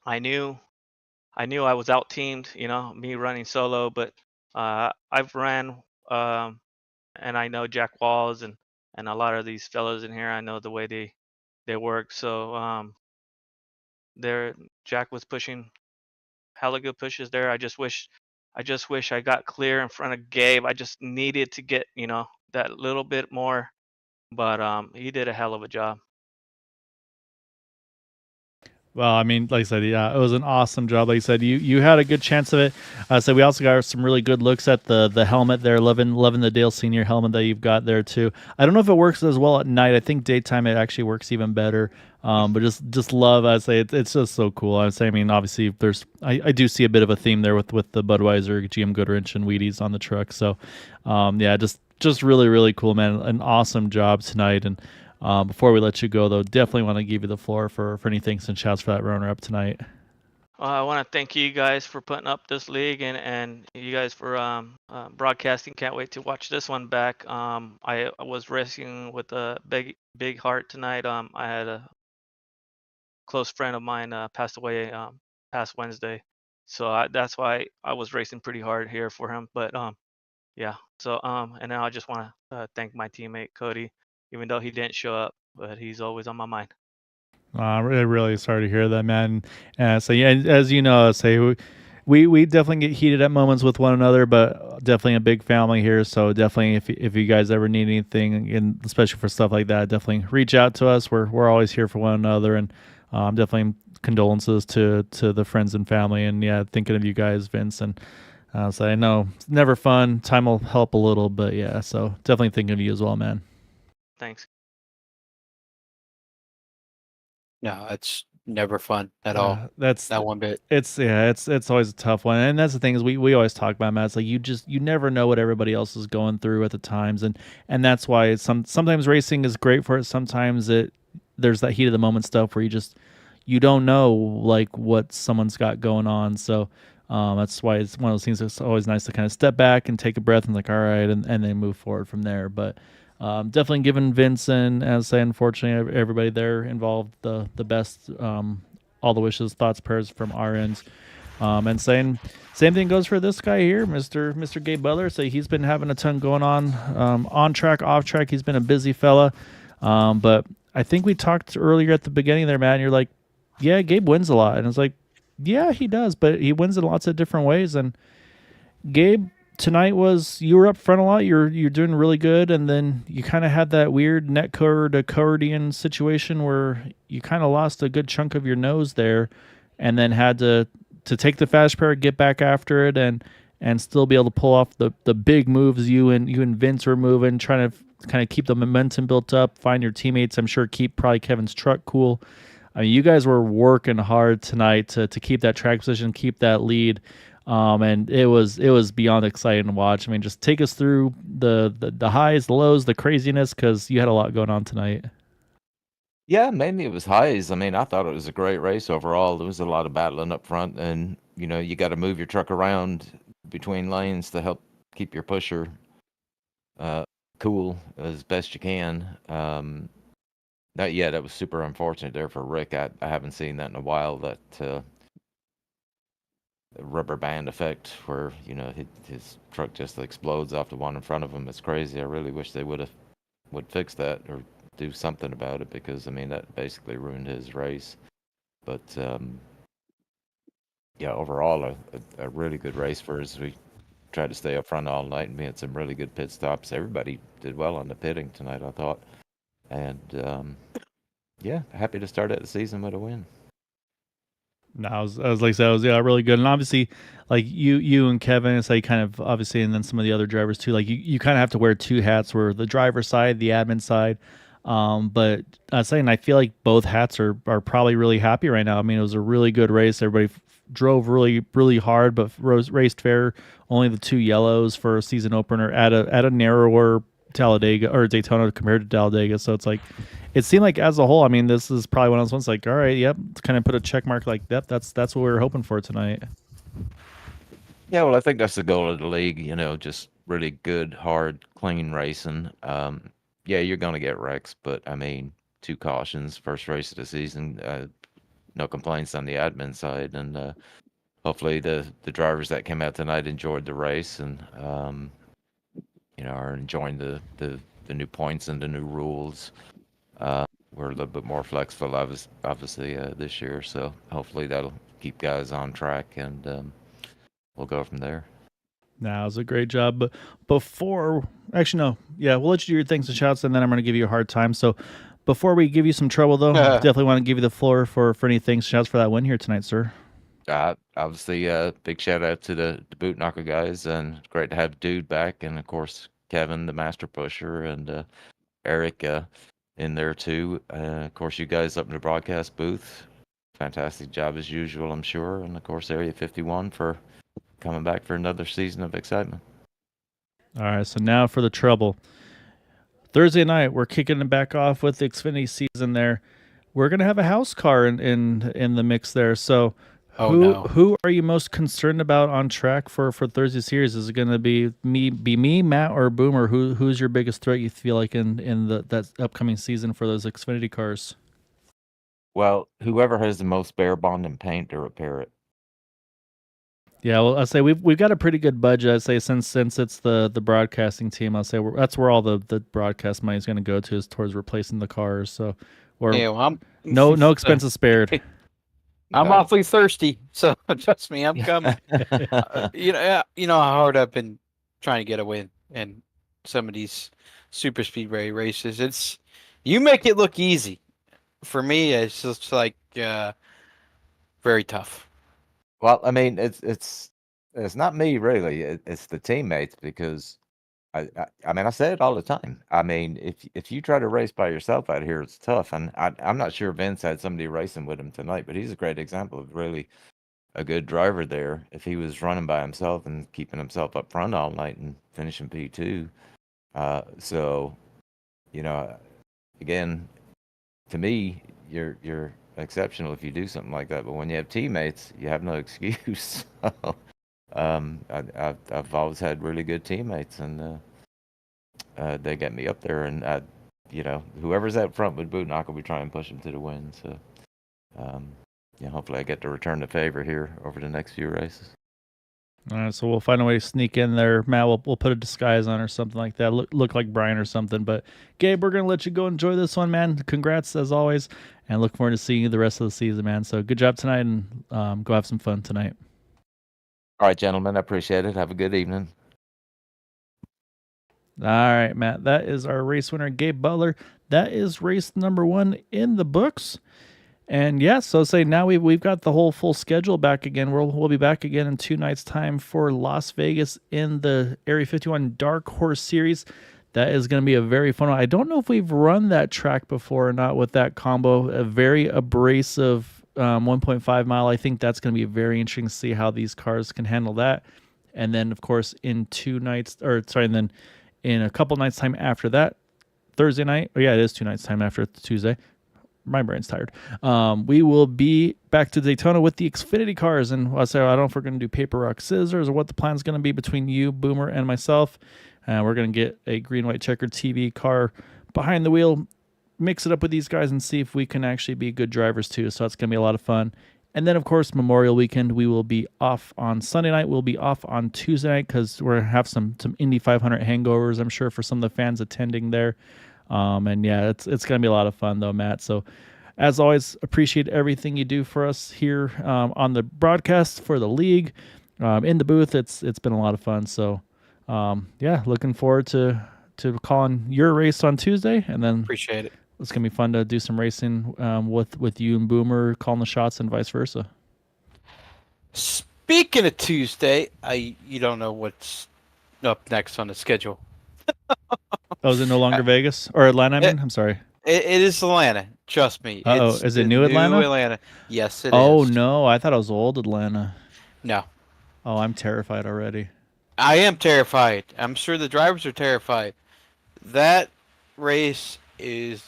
I knew I was out teamed, me running solo, but I've ran. And I know Jack Walls and a lot of these fellows in here. I know the way they work. So there, Jack was pushing hella good pushes there. I just wish I got clear in front of Gabe. I just needed to get that little bit more, but he did a hell of a job. Well, I mean, like I said, yeah, it was an awesome job. Like I said, you had a good chance of it. So we also got some really good looks at the helmet there. Loving the Dale Senior helmet that you've got there too. I don't know if it works as well at night. I think daytime it actually works even better. But just love. I'd say it's just so cool. I'd say, I mean, obviously I do see a bit of a theme there with the Budweiser, GM Goodrich, and Wheaties on the truck. So yeah, just really cool, man. An awesome job tonight. And before we let you go, though, definitely want to give you the floor for any thanks and shouts for that runner-up tonight. I want to thank you guys for putting up this league, and you guys for broadcasting. Can't wait to watch this one back. I was racing with a big heart tonight. I had a close friend of mine passed away past Wednesday, so that's why I was racing pretty hard here for him. But yeah. So and now I just want to thank my teammate Cody, even though he didn't show up, but he's always on my mind. Really sorry to hear that, man. So yeah, as you know, we definitely get heated at moments with one another, but definitely a big family here. So definitely, if you guys ever need anything, and especially for stuff like that, definitely reach out to us. We're always here for one another, and definitely condolences to the friends and family. And yeah, thinking of you guys, Vince. And so I know it's never fun. Time will help a little, but yeah, so definitely thinking of you as well, man. Thanks. No, it's never fun at all. That's not one bit. It's always a tough one, and that's the thing is we always talk about, Matt. It's like you never know what everybody else is going through at the times, and that's why it's sometimes racing is great for it. Sometimes there's that heat of the moment stuff where you don't know like what someone's got going on. So That's why it's one of those things that's always nice to kind of step back and take a breath and like, all right, and then move forward from there. But definitely giving Vince and, as I say, unfortunately, everybody there involved the best, all the wishes, thoughts, prayers from our ends. And saying same thing goes for this guy here, Mr. Gabe Butler. So he's been having a ton going on track, off track. He's been a busy fella. But I think we talked earlier at the beginning there, Matt, and you're like, yeah, Gabe wins a lot. And it's like, yeah, he does, but he wins in lots of different ways. And Gabe, tonight you were up front a lot. You're doing really good, and then you kind of had that weird netcore accordion situation where you kind of lost a good chunk of your nose there, and then had to take the fast pair, get back after it, and still be able to pull off the big moves you and Vince were moving, trying to kind of keep the momentum built up, find your teammates. I'm sure keep probably Kevin's truck cool. I mean, you guys were working hard tonight to keep that track position, keep that lead, and it was beyond exciting to watch. I mean, just take us through the highs, the lows, the craziness, because you had a lot going on tonight. Yeah, mainly it was highs. I mean, I thought it was a great race overall. There was a lot of battling up front, and you got to move your truck around between lanes to help keep your pusher cool as best you can. That was super unfortunate there for Rick. I haven't seen that in a while. That rubber band effect where his truck just explodes off the one in front of him. It's crazy. I really wish they would fix that or do something about it, because I mean that basically ruined his race. But overall a really good race for us. We tried to stay up front all night, and we had some really good pit stops. Everybody did well on the pitting tonight, I thought. And happy to start out the season with a win. No, I was like I said, it was really good, and obviously, like you and Kevin, it's like kind of obviously, and then some of the other drivers too. Like you kind of have to wear two hats, where the driver side, the admin side. But I was saying, I feel like both hats are probably really happy right now. I mean, it was a really good race. Everybody drove really really hard, but raced fair. Only the two yellows for a season opener at a narrower Talladega or Daytona compared to Talladega. So it's like, it seemed like as a whole, I mean, this is probably one of those ones like, all right, yep, kind of put a check mark like that. That's what we were hoping for tonight. Yeah, well, I think that's the goal of the league, just really good, hard, clean racing. Yeah, you're going to get wrecks, but I mean, 2 cautions, first race of the season, no complaints on the admin side. And hopefully the drivers that came out tonight enjoyed the race and, are enjoying the new points and the new rules. We're a little bit more flexible, obviously, this year. So hopefully that'll keep guys on track, and we'll go from there. Nah, it was a great job. But before, actually, no, yeah, we'll let you do your things and shouts, and then I'm going to give you a hard time. So before we give you some trouble, though, definitely want to give you the floor for any things, shouts for that win here tonight, sir. Obviously, big shout out to the boot knocker guys, and it's great to have Dude back, and of course Kevin, the master pusher, and Eric in there too. Of course, you guys up in the broadcast booth, fantastic job as usual, I'm sure, and of course Area 51 for coming back for another season of excitement. All right, so now for the trouble. Thursday night, we're kicking it back off with the Xfinity season there. We're going to have a house car in the mix there. So who are you most concerned about on track for Thursday series? Is it going to be me, Matt, or Boomer? Who's your biggest threat you feel like in that upcoming season for those Xfinity cars? Well, whoever has the most bare bond and paint to repair it. Yeah, well, I'll say we've got a pretty good budget. I'd say since it's the broadcasting team, I'll say that's where all the broadcast money is going to go to, is towards replacing the cars. So, no expenses spared. I'm awfully thirsty, so trust me, I'm coming. You know how hard I've been trying to get a win in some of these super speedway races. You make it look easy. For me, it's just like very tough. Well, I mean, it's not me really. It's the teammates, because I mean, I say it all the time. I mean, if you try to race by yourself out here, it's tough. And I'm not sure Vince had somebody racing with him tonight, but he's a great example of really a good driver there. If he was running by himself and keeping himself up front all night and finishing P2, so again, to me, you're exceptional if you do something like that. But when you have teammates, you have no excuse. So, I've always had really good teammates, and they get me up there, and whoever's out front with Bootnock will be trying to push them to the win. So, hopefully I get to return the favor here over the next few races. All right, so we'll find a way to sneak in there. Matt, we'll put a disguise on or something like that. Look like Brian or something. But Gabe, we're gonna let you go enjoy this one, man. Congrats as always, and look forward to seeing you the rest of the season, man. So good job tonight, and go have some fun tonight. All right, gentlemen, I appreciate it. Have a good evening. All right, Matt. That is our race winner, Gabe Butler. That is race number 1 in the books. And yeah, so say now we've got the whole full schedule back again. We'll be back again in 2 nights' time for Las Vegas in the Area 51 Dark Horse Series. That is going to be a very fun one. I don't know if we've run that track before or not with that combo. A very abrasive 1.5 mile. I think that's going to be very interesting to see how these cars can handle that. And then, of course, in 2 nights, and then in a couple nights' time after that, Thursday night. Oh yeah, it is 2 nights' time after Tuesday. My brain's tired. We will be back to Daytona with the Xfinity cars, and I'll say I don't know if we're going to do paper, rock, scissors, or what the plan's going to be between you, Boomer, and myself. We're going to get a green, white checkered TV car behind the wheel, mix it up with these guys, and see if we can actually be good drivers too. So it's going to be a lot of fun. And then, of course, Memorial Weekend, we will be off on Sunday night. We'll be off on Tuesday night because we're going to have some Indy 500 hangovers, I'm sure, for some of the fans attending there. And yeah, it's going to be a lot of fun though, Matt. So as always, appreciate everything you do for us here on the broadcast for the league, in the booth. It's been a lot of fun. So yeah, looking forward to calling your race on Tuesday, and then Appreciate it. it's going to be fun to do some racing with you and Boomer calling the shots and vice versa. Speaking of Tuesday, you don't know what's up next on the schedule. Oh, is it no longer Vegas or Atlanta? I mean, I'm sorry. It is Atlanta. Trust me. Oh, It's is it the new Atlanta? New Atlanta. Yes, it is. Oh no, I thought it was old Atlanta. No. Oh, I'm terrified already. I am terrified. I'm sure the drivers are terrified. That race is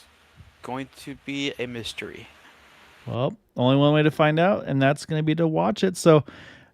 going to be a mystery. Well, only one way to find out, and that's going to be to watch it. So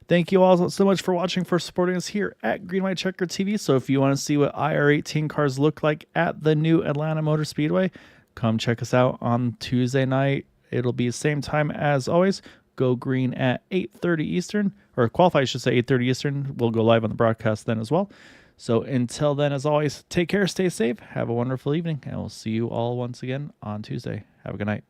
thank you all so much for watching, for supporting us here at Green White Checker TV. So if you want to see what IR18 cars look like at the new Atlanta Motor Speedway, come check us out on Tuesday night. It'll be the same time as always. Go green at 8:30 Eastern, or qualify, I should say 8:30 Eastern. We'll go live on the broadcast then as well. So until then, as always, take care, stay safe, have a wonderful evening, and we'll see you all once again on Tuesday. Have a good night.